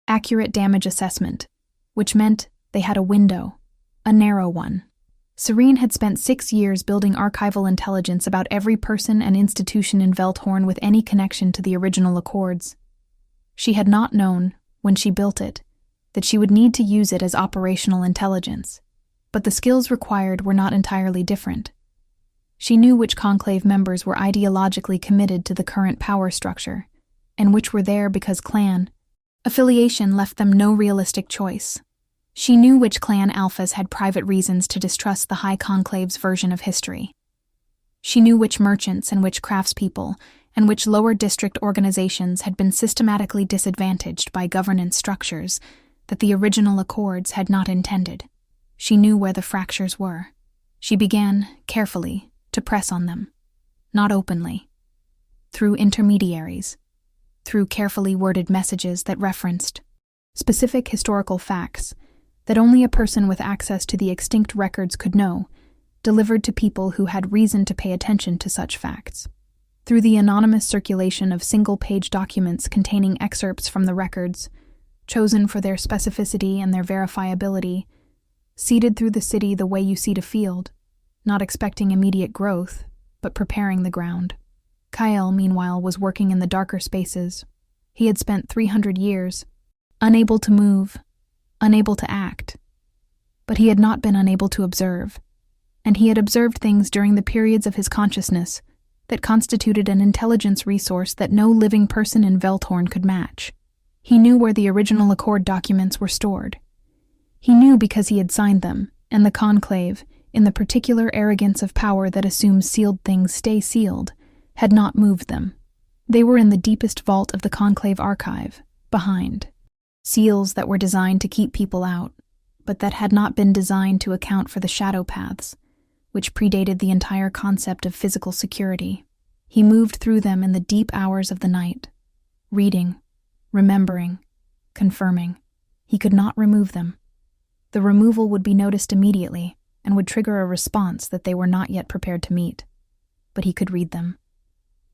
accurate damage assessment, which meant they had a window, a narrow one. Serene had spent 6 years building archival intelligence about every person and institution in Velthorn with any connection to the original Accords. She had not known, when she built it, that she would need to use it as operational intelligence, but the skills required were not entirely different. She knew which Conclave members were ideologically committed to the current power structure, and which were there because clan affiliation left them no realistic choice. She knew which clan alphas had private reasons to distrust the High Conclave's version of history. She knew which merchants and which craftspeople and which lower district organizations had been systematically disadvantaged by governance structures that the original Accords had not intended. She knew where the fractures were. She began, carefully, to press on them. not openly. Through intermediaries. Through carefully worded messages that referenced specific historical facts that only a person with access to the extinct records could know, delivered to people who had reason to pay attention to such facts. Through the anonymous circulation of single-page documents containing excerpts from the records, chosen for their specificity and their verifiability, seeded through the city the way you seed a field, not expecting immediate growth, but preparing the ground. Kyle, meanwhile, was working in the darker spaces. He had spent 300 years, unable to move, unable to act. But he had not been unable to observe, and he had observed things during the periods of his consciousness that constituted an intelligence resource that no living person in Veltorn could match. He knew where the original Accord documents were stored. He knew because he had signed them, and the Conclave, in the particular arrogance of power that assumes sealed things stay sealed, had not moved them. They were in the deepest vault of the Conclave archive, behind. Seals that were designed to keep people out, but that had not been designed to account for the shadow paths, which predated the entire concept of physical security. He moved through them in the deep hours of the night, reading, remembering, confirming. He could not remove them. The removal would be noticed immediately and would trigger a response that they were not yet prepared to meet. But he could read them.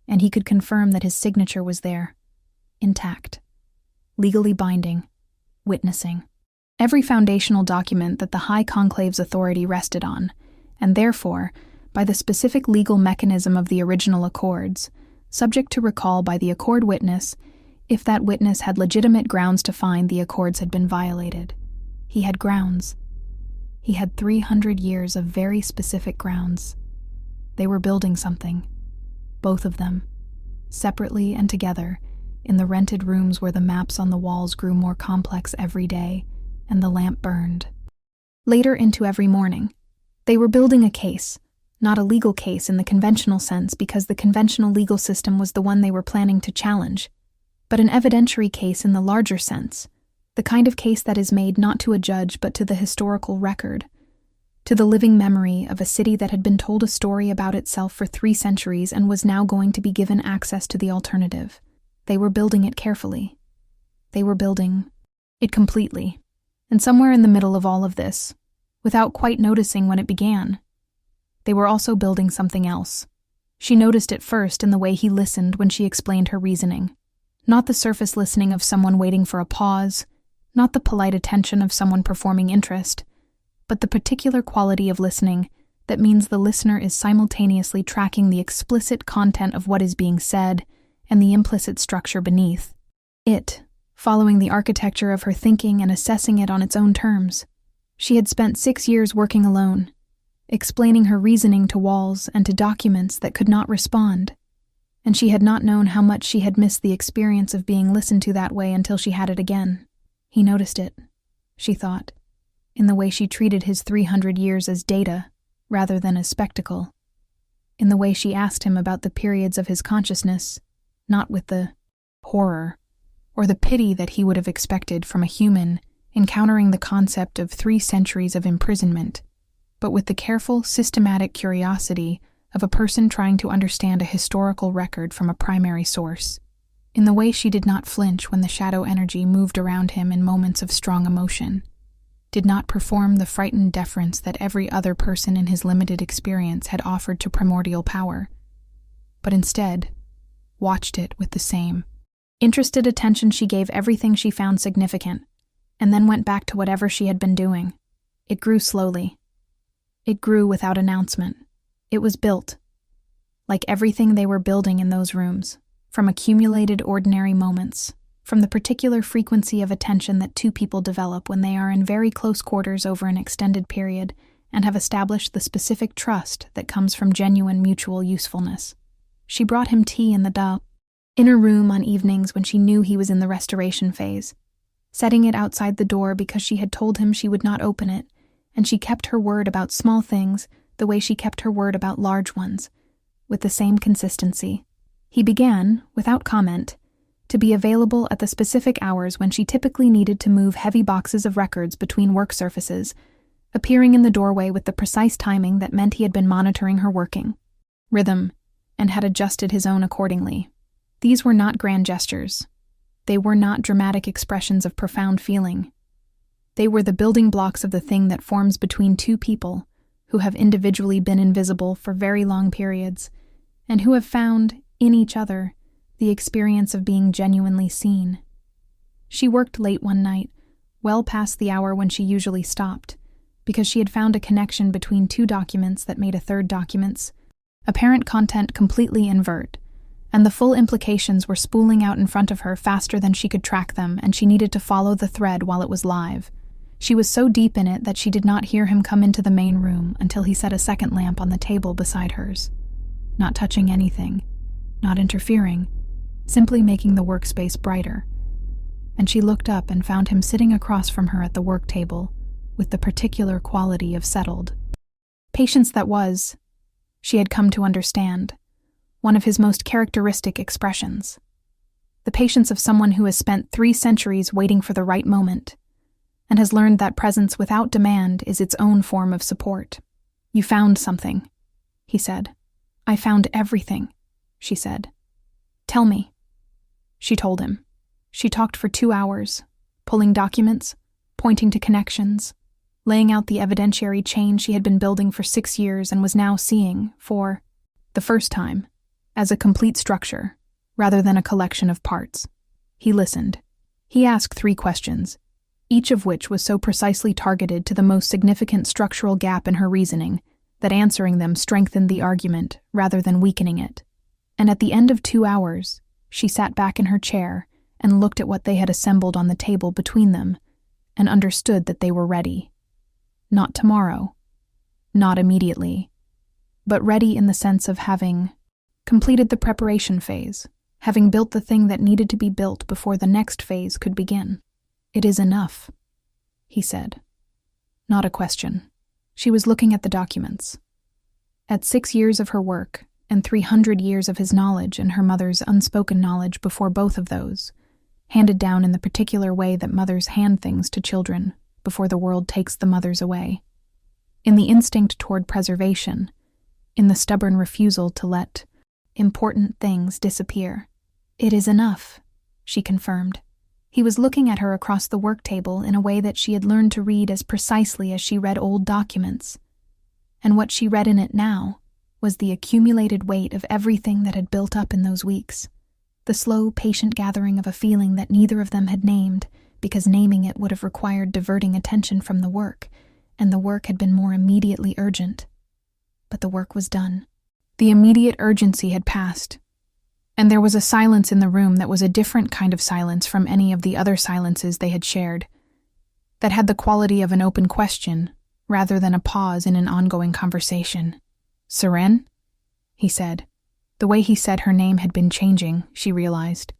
And he could confirm that his signature was there, intact, legally binding, witnessing. Every foundational document that the High Conclave's authority rested on, and therefore, by the specific legal mechanism of the original Accords, subject to recall by the Accord witness if that witness had legitimate grounds to find the Accords had been violated. He had grounds. He had 300 years of very specific grounds. They were building something. Both of them, separately and together, in the rented rooms where the maps on the walls grew more complex every day, and the lamp burned. Later into every morning, they were building a case, not a legal case in the conventional sense because the conventional legal system was the one they were planning to challenge, but an evidentiary case in the larger sense, the kind of case that is made not to a judge but to the historical record, to the living memory of a city that had been told a story about itself for 3 centuries and was now going to be given access to the alternative. They were building it carefully. They were building it completely. And somewhere in the middle of all of this, without quite noticing when it began, they were also building something else. She noticed it first in the way he listened when she explained her reasoning. Not the surface listening of someone waiting for a pause, not the polite attention of someone performing interest, but the particular quality of listening that means the listener is simultaneously tracking the explicit content of what is being said and the implicit structure beneath. It, following the architecture of her thinking and assessing it on its own terms. She had spent 6 years working alone, explaining her reasoning to walls and to documents that could not respond, and she had not known how much she had missed the experience of being listened to that way until she had it again. He noticed it, she thought, in the way she treated his 300 years as data rather than as spectacle, in the way she asked him about the periods of his consciousness, not with the horror or the pity that he would have expected from a human encountering the concept of 3 centuries of imprisonment, but with the careful, systematic curiosity of a person trying to understand a historical record from a primary source, in the way she did not flinch when the shadow energy moved around him in moments of strong emotion, did not perform the frightened deference that every other person in his limited experience had offered to primordial power, but instead watched it with the same interested attention she gave everything she found significant, and then went back to whatever she had been doing. It grew slowly. It grew without announcement. It was built, like everything they were building in those rooms, from accumulated ordinary moments, from the particular frequency of attention that 2 people develop when they are in very close quarters over an extended period and have established the specific trust that comes from genuine mutual usefulness. She brought him tea in the inner room on evenings when she knew he was in the restoration phase, setting it outside the door because she had told him she would not open it, and she kept her word about small things the way she kept her word about large ones, with the same consistency. He began, without comment, to be available at the specific hours when she typically needed to move heavy boxes of records between work surfaces, appearing in the doorway with the precise timing that meant he had been monitoring her working. Rhythm, and had adjusted his own accordingly. These were not grand gestures. They were not dramatic expressions of profound feeling. They were the building blocks of the thing that forms between two people who have individually been invisible for very long periods, and who have found, in each other, the experience of being genuinely seen. She worked late one night, well past the hour when she usually stopped, because she had found a connection between two documents that made a third document's apparent content completely invert, and the full implications were spooling out in front of her faster than she could track them, and she needed to follow the thread while it was live. She was so deep in it that she did not hear him come into the main room until he set a second lamp on the table beside hers, not touching anything, not interfering, simply making the workspace brighter. And she looked up and found him sitting across from her at the work table, with the particular quality of settled patience that was, she had come to understand, one of his most characteristic expressions. The patience of someone who has spent 3 centuries waiting for the right moment, and has learned that presence without demand is its own form of support. "You found something," he said. "I found everything," she said. "Tell me." She told him. She talked for 2 hours, pulling documents, pointing to connections, laying out the evidentiary chain she had been building for 6 years and was now seeing, for the first time, as a complete structure, rather than a collection of parts. He listened. He asked 3 questions, each of which was so precisely targeted to the most significant structural gap in her reasoning that answering them strengthened the argument rather than weakening it. And at the end of 2 hours, she sat back in her chair and looked at what they had assembled on the table between them and understood that they were ready. Not tomorrow, not immediately, but ready in the sense of having completed the preparation phase, having built the thing that needed to be built before the next phase could begin. "It is enough," he said. Not a question. She was looking at the documents. At 6 years of her work, and 300 years of his knowledge and her mother's unspoken knowledge before both of those, handed down in the particular way that mothers hand things to children before the world takes the mothers away. In the instinct toward preservation, in the stubborn refusal to let important things disappear. "It is enough," she confirmed. He was looking at her across the work table in a way that she had learned to read as precisely as she read old documents. And what she read in it now was the accumulated weight of everything that had built up in those weeks, the slow, patient gathering of a feeling that neither of them had named, because naming it would have required diverting attention from the work, and the work had been more immediately urgent. But the work was done. The immediate urgency had passed, and there was a silence in the room that was a different kind of silence from any of the other silences they had shared, that had the quality of an open question rather than a pause in an ongoing conversation. "Seren?" he said. The way he said her name had been changing, she realized.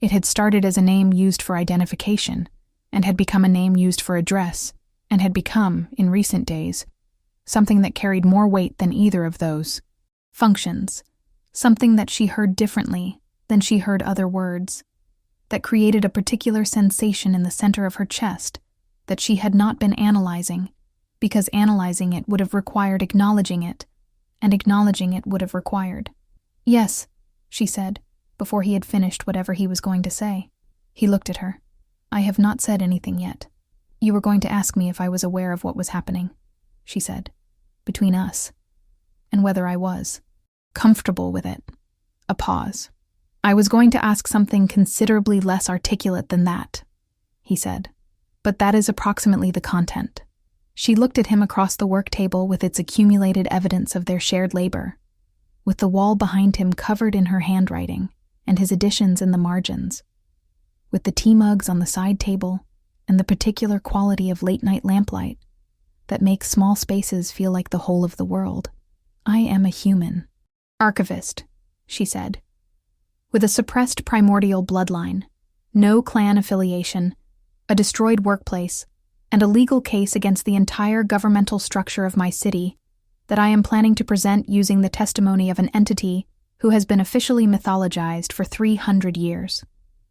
It had started as a name used for identification, and had become a name used for address, and had become, in recent days, something that carried more weight than either of those functions, something that she heard differently than she heard other words, that created a particular sensation in the center of her chest that she had not been analyzing, because analyzing it would have required acknowledging it, and acknowledging it would have required. "Yes," she said, before he had finished whatever he was going to say. He looked at her. "I have not said anything yet. You were going to ask me if I was aware of what was happening," she said, "between us, and whether I was comfortable with it." A pause. "I was going to ask something considerably less articulate than that," he said, "but that is approximately the content." She looked at him across the work table with its accumulated evidence of their shared labor, with the wall behind him covered in her handwriting and his additions in the margins, with the tea mugs on the side table and the particular quality of late-night lamplight that makes small spaces feel like the whole of the world. "I am a human. Archivist," she said, "with a suppressed primordial bloodline, no clan affiliation, a destroyed workplace, and a legal case against the entire governmental structure of my city that I am planning to present using the testimony of an entity who has been officially mythologized for 300 years.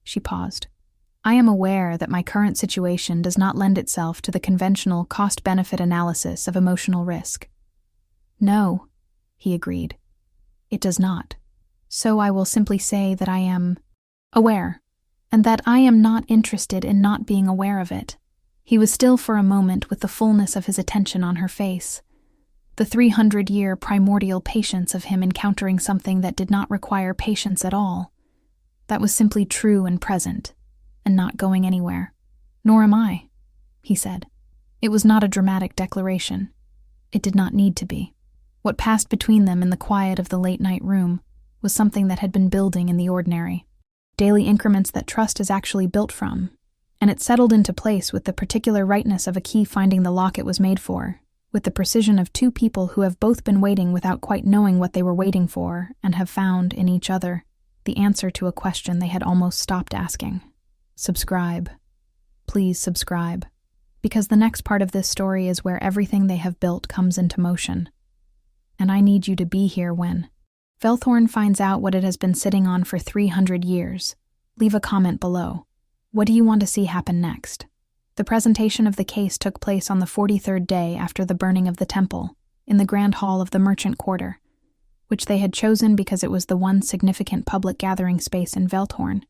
She paused. "I am aware that my current situation does not lend itself to the conventional cost-benefit analysis of emotional risk." "No," he agreed. It does not. So I will simply say that I am aware, and that I am not interested in not being aware of it. He was still for a moment with the fullness of his attention on her face. The 300-year primordial patience of him encountering something that did not require patience at all. That was simply true and present, and not going anywhere. Nor am I, he said. It was not a dramatic declaration. It did not need to be. What passed between them in the quiet of the late-night room was something that had been building in the ordinary. Daily increments that trust is actually built from, and it settled into place with the particular rightness of a key finding the lock it was made for, with the precision of two people who have both been waiting without quite knowing what they were waiting for and have found in each other the answer to a question they had almost stopped asking. Subscribe. Please subscribe. Because the next part of this story is where everything they have built comes into motion. And I need you to be here when Velthorn finds out what it has been sitting on for 300 years. Leave a comment below. What do you want to see happen next? The presentation of the case took place on the 43rd day after the burning of the temple, in the Grand Hall of the Merchant Quarter, which they had chosen because it was the one significant public gathering space in Velthorn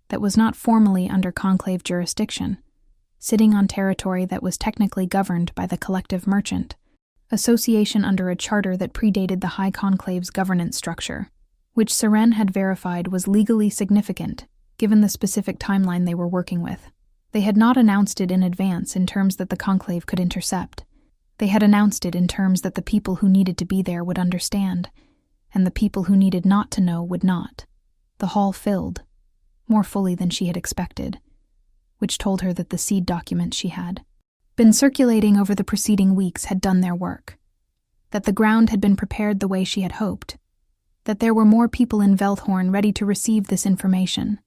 that was not formally under conclave jurisdiction, sitting on territory that was technically governed by the collective merchant association under a charter that predated the High Conclave's governance structure, which Seren had verified was legally significant, given the specific timeline they were working with. They had not announced it in advance in terms that the Conclave could intercept. They had announced it in terms that the people who needed to be there would understand, and the people who needed not to know would not. The hall filled, more fully than she had expected, which told her that the seed document she had been circulating over the preceding weeks had done their work, that the ground had been prepared the way she had hoped, that there were more people in Velthorn ready to receive this information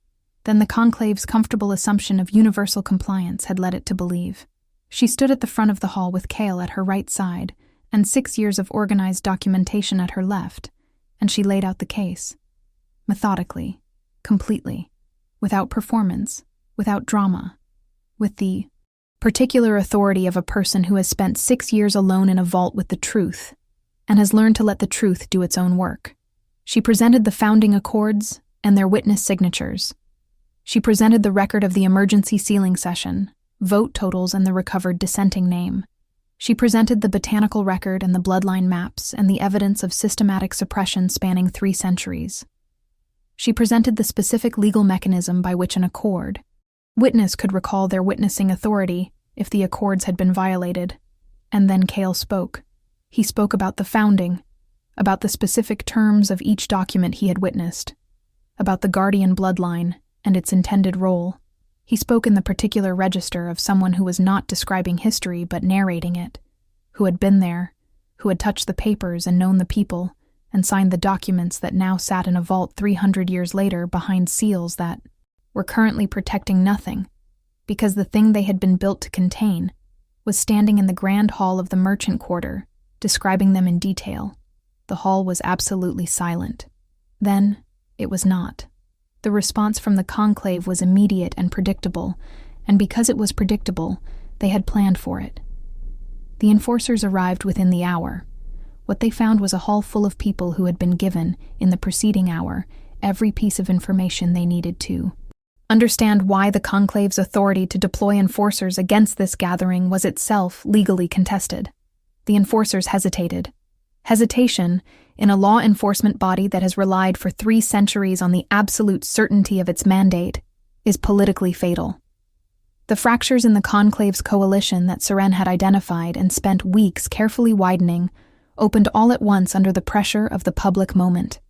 than the Conclave's comfortable assumption of universal compliance had led it to believe. She stood at the front of the hall with Kale at her right side and 6 years of organized documentation at her left, and she laid out the case. Methodically, completely, without performance, without drama, with the particular authority of a person who has spent 6 years alone in a vault with the truth and has learned to let the truth do its own work. She presented the founding accords and their witness signatures. She presented the record of the emergency sealing session, vote totals and the recovered dissenting name. She presented the botanical record and the bloodline maps and the evidence of systematic suppression spanning 3 centuries. She presented the specific legal mechanism by which an accord witness could recall their witnessing authority if the accords had been violated. And then Kale spoke. He spoke about the founding, about the specific terms of each document he had witnessed, about the guardian bloodline and its intended role. He spoke in the particular register of someone who was not describing history but narrating it, who had been there, who had touched the papers and known the people, and signed the documents that now sat in a vault 300 years later behind seals that were currently protecting nothing, because the thing they had been built to contain was standing in the Grand Hall of the Merchant Quarter, describing them in detail. The hall was absolutely silent. Then, it was not. The response from the Conclave was immediate and predictable, and because it was predictable, they had planned for it. The enforcers arrived within the hour. What they found was a hall full of people who had been given, in the preceding hour, every piece of information they needed to understand why the Conclave's authority to deploy enforcers against this gathering was itself legally contested. The enforcers hesitated. Hesitation, in a law enforcement body that has relied for 3 centuries on the absolute certainty of its mandate, is politically fatal. The fractures in the Conclave's coalition that Seren had identified and spent weeks carefully widening opened all at once under the pressure of the public moment.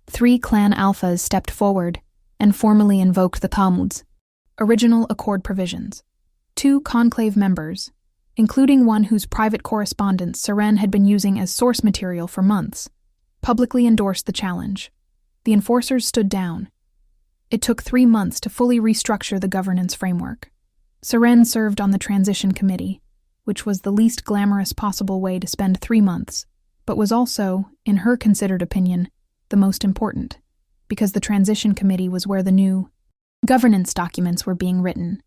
3 clan alphas stepped forward and formally invoked the Talmud's original accord provisions. 2 Conclave members, including one whose private correspondence Seren had been using as source material for months, publicly endorsed the challenge. The enforcers stood down. It took 3 months to fully restructure the governance framework. Seren served on the transition committee, which was the least glamorous possible way to spend 3 months, but was also, in her considered opinion, the most important, because the transition committee was where the new governance documents were being written,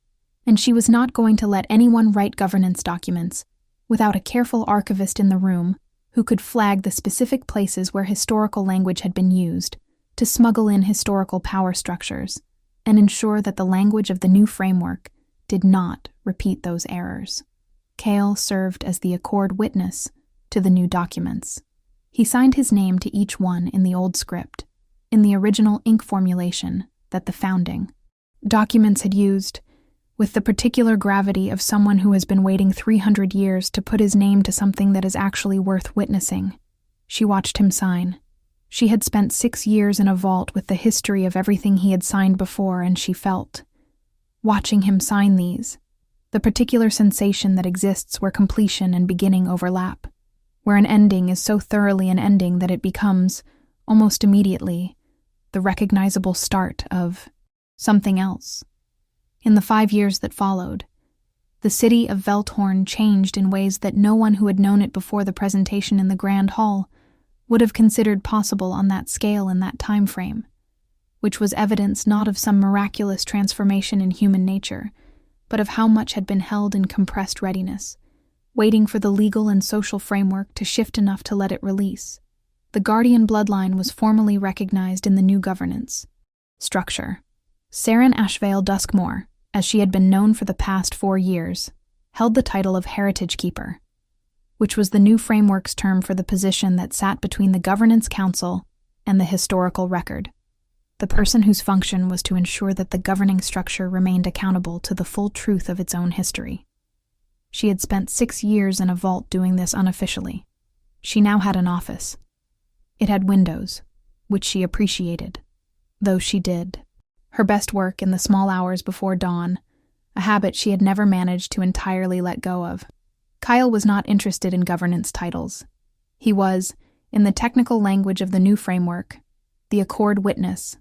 and she was not going to let anyone write governance documents without a careful archivist in the room who could flag the specific places where historical language had been used to smuggle in historical power structures and ensure that the language of the new framework did not repeat those errors. Kale served as the accord witness to the new documents. He signed his name to each one in the old script, in the original ink formulation that the founding documents had used, with the particular gravity of someone who has been waiting 300 years to put his name to something that is actually worth witnessing. She watched him sign. She had spent 6 years in a vault with the history of everything he had signed before, and she felt, watching him sign these, the particular sensation that exists where completion and beginning overlap, where an ending is so thoroughly an ending that it becomes, almost immediately, the recognizable start of something else. In the 5 years that followed, the city of Veltorn changed in ways that no one who had known it before the presentation in the Grand Hall would have considered possible on that scale in that time frame, which was evidence not of some miraculous transformation in human nature, but of how much had been held in compressed readiness, waiting for the legal and social framework to shift enough to let it release. The Guardian bloodline was formally recognized in the new governance structure. Saren Ashvale Duskmore, as she had been known for the past 4 years, held the title of Heritage Keeper, which was the new framework's term for the position that sat between the Governance Council and the historical record, the person whose function was to ensure that the governing structure remained accountable to the full truth of its own history. She had spent 6 years in a vault doing this unofficially. She now had an office. It had windows, which she appreciated, though she did her best work in the small hours before dawn, a habit she had never managed to entirely let go of. Kyle was not interested in governance titles. He was, in the technical language of the new framework, the accord witness,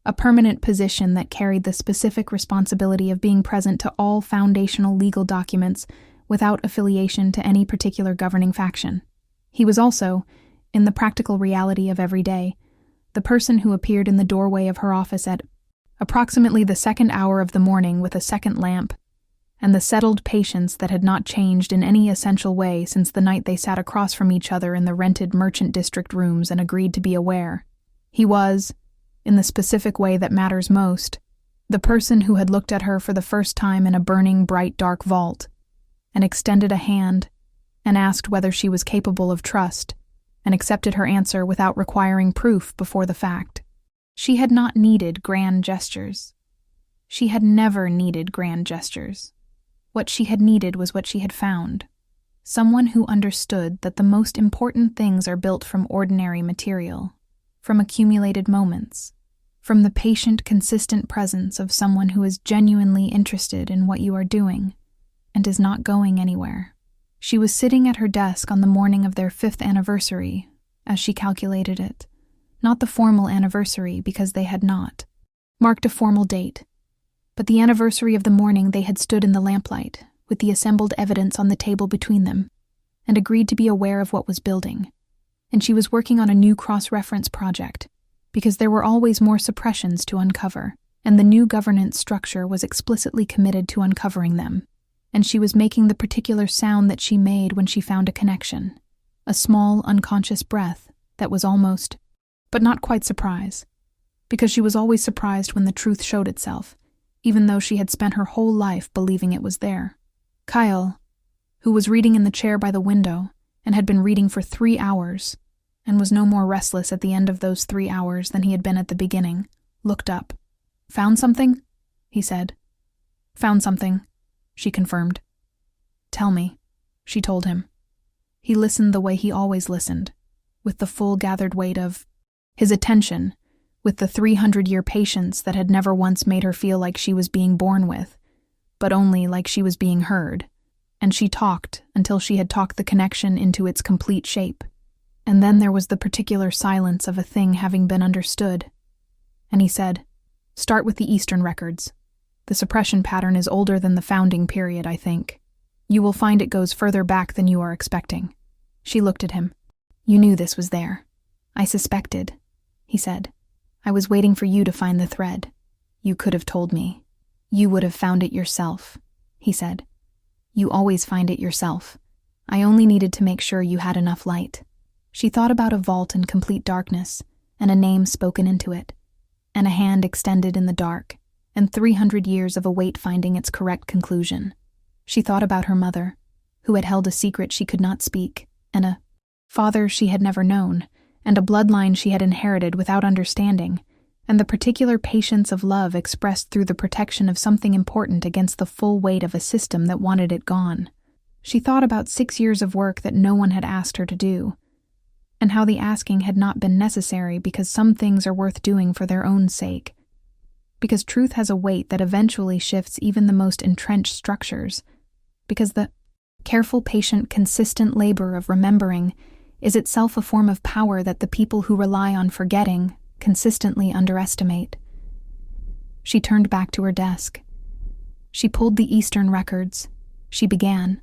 a permanent position that carried the specific responsibility of being present to all foundational legal documents without affiliation to any particular governing faction. He was also, in the practical reality of every day, the person who appeared in the doorway of her office at approximately the 2nd hour of the morning with a second lamp, and the settled patience that had not changed in any essential way since the night they sat across from each other in the rented merchant district rooms and agreed to be aware. He was, in the specific way that matters most, the person who had looked at her for the first time in a burning, bright, dark vault, and extended a hand, and asked whether she was capable of trust, and accepted her answer without requiring proof before the fact. She had not needed grand gestures. She had never needed grand gestures. What she had needed was what she had found. Someone who understood that the most important things are built from ordinary material, from accumulated moments, from the patient, consistent presence of someone who is genuinely interested in what you are doing and is not going anywhere. She was sitting at her desk on the morning of their 5th anniversary, as she calculated it. Not the formal anniversary, because they had not marked a formal date, but the anniversary of the morning they had stood in the lamplight, with the assembled evidence on the table between them, and agreed to be aware of what was building. And she was working on a new cross-reference project, because there were always more suppressions to uncover, and the new governance structure was explicitly committed to uncovering them. And she was making the particular sound that she made when she found a connection, a small, unconscious breath that was almost, but not quite surprise, because she was always surprised when the truth showed itself, even though she had spent her whole life believing it was there. Kyle, who was reading in the chair by the window and had been reading for 3 hours, and was no more restless at the end of those 3 hours than he had been at the beginning, looked up. "Found something?" he said. "Found something," she confirmed. "Tell me," she told him. He listened the way he always listened, with the full gathered weight of his attention, with the 300-year patience that had never once made her feel like she was being born with, but only like she was being heard. And she talked until she had talked the connection into its complete shape. And then there was the particular silence of a thing having been understood. And he said, "Start with the Eastern records. The suppression pattern is older than the founding period, I think. You will find it goes further back than you are expecting." She looked at him. "You knew this was there." "I suspected," he said. "I was waiting for you to find the thread. You could have told me. You would have found it yourself," he said. "You always find it yourself. I only needed to make sure you had enough light. She thought about a vault in complete darkness, and a name spoken into it, and a hand extended in the dark, and 300 years of a wait finding its correct conclusion. She thought about her mother, who had held a secret she could not speak, and a father she had never known, and a bloodline she had inherited without understanding, and the particular patience of love expressed through the protection of something important against the full weight of a system that wanted it gone. She thought about 6 years of work that no one had asked her to do, and how the asking had not been necessary because some things are worth doing for their own sake. Because truth has a weight that eventually shifts even the most entrenched structures. Because the careful, patient, consistent labor of remembering is itself a form of power that the people who rely on forgetting consistently underestimate. She turned back to her desk. She pulled the Eastern records. She began.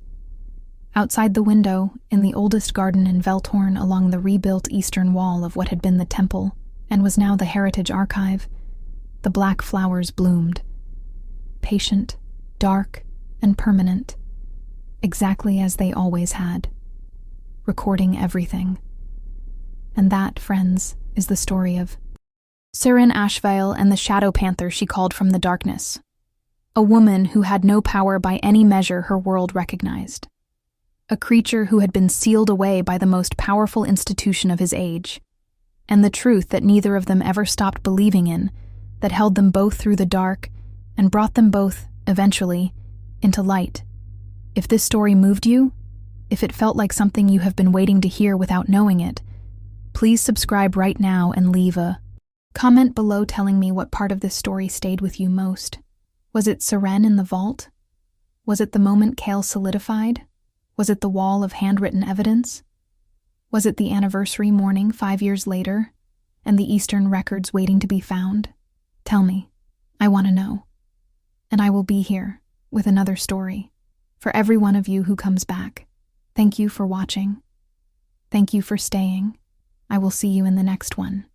Outside the window, in the oldest garden in Veltorn along the rebuilt eastern wall of what had been the temple and was now the Heritage Archive, the black flowers bloomed. Patient, dark, and permanent. Exactly as they always had. Recording everything. And that, friends, is the story of Sirin Ashvale and the Shadow Panther she called from the darkness. A woman who had no power by any measure her world recognized. A creature who had been sealed away by the most powerful institution of his age, and the truth that neither of them ever stopped believing in, that held them both through the dark and brought them both, eventually, into light. If this story moved you, if it felt like something you have been waiting to hear without knowing it, please subscribe right now and leave a comment below telling me what part of this story stayed with you most. Was it Siren in the vault? Was it the moment Kale solidified? Was it the wall of handwritten evidence? Was it the anniversary morning 5 years later, and the Eastern records waiting to be found? Tell me. I want to know. And I will be here with another story for every one of you who comes back. Thank you for watching. Thank you for staying. I will see you in the next one.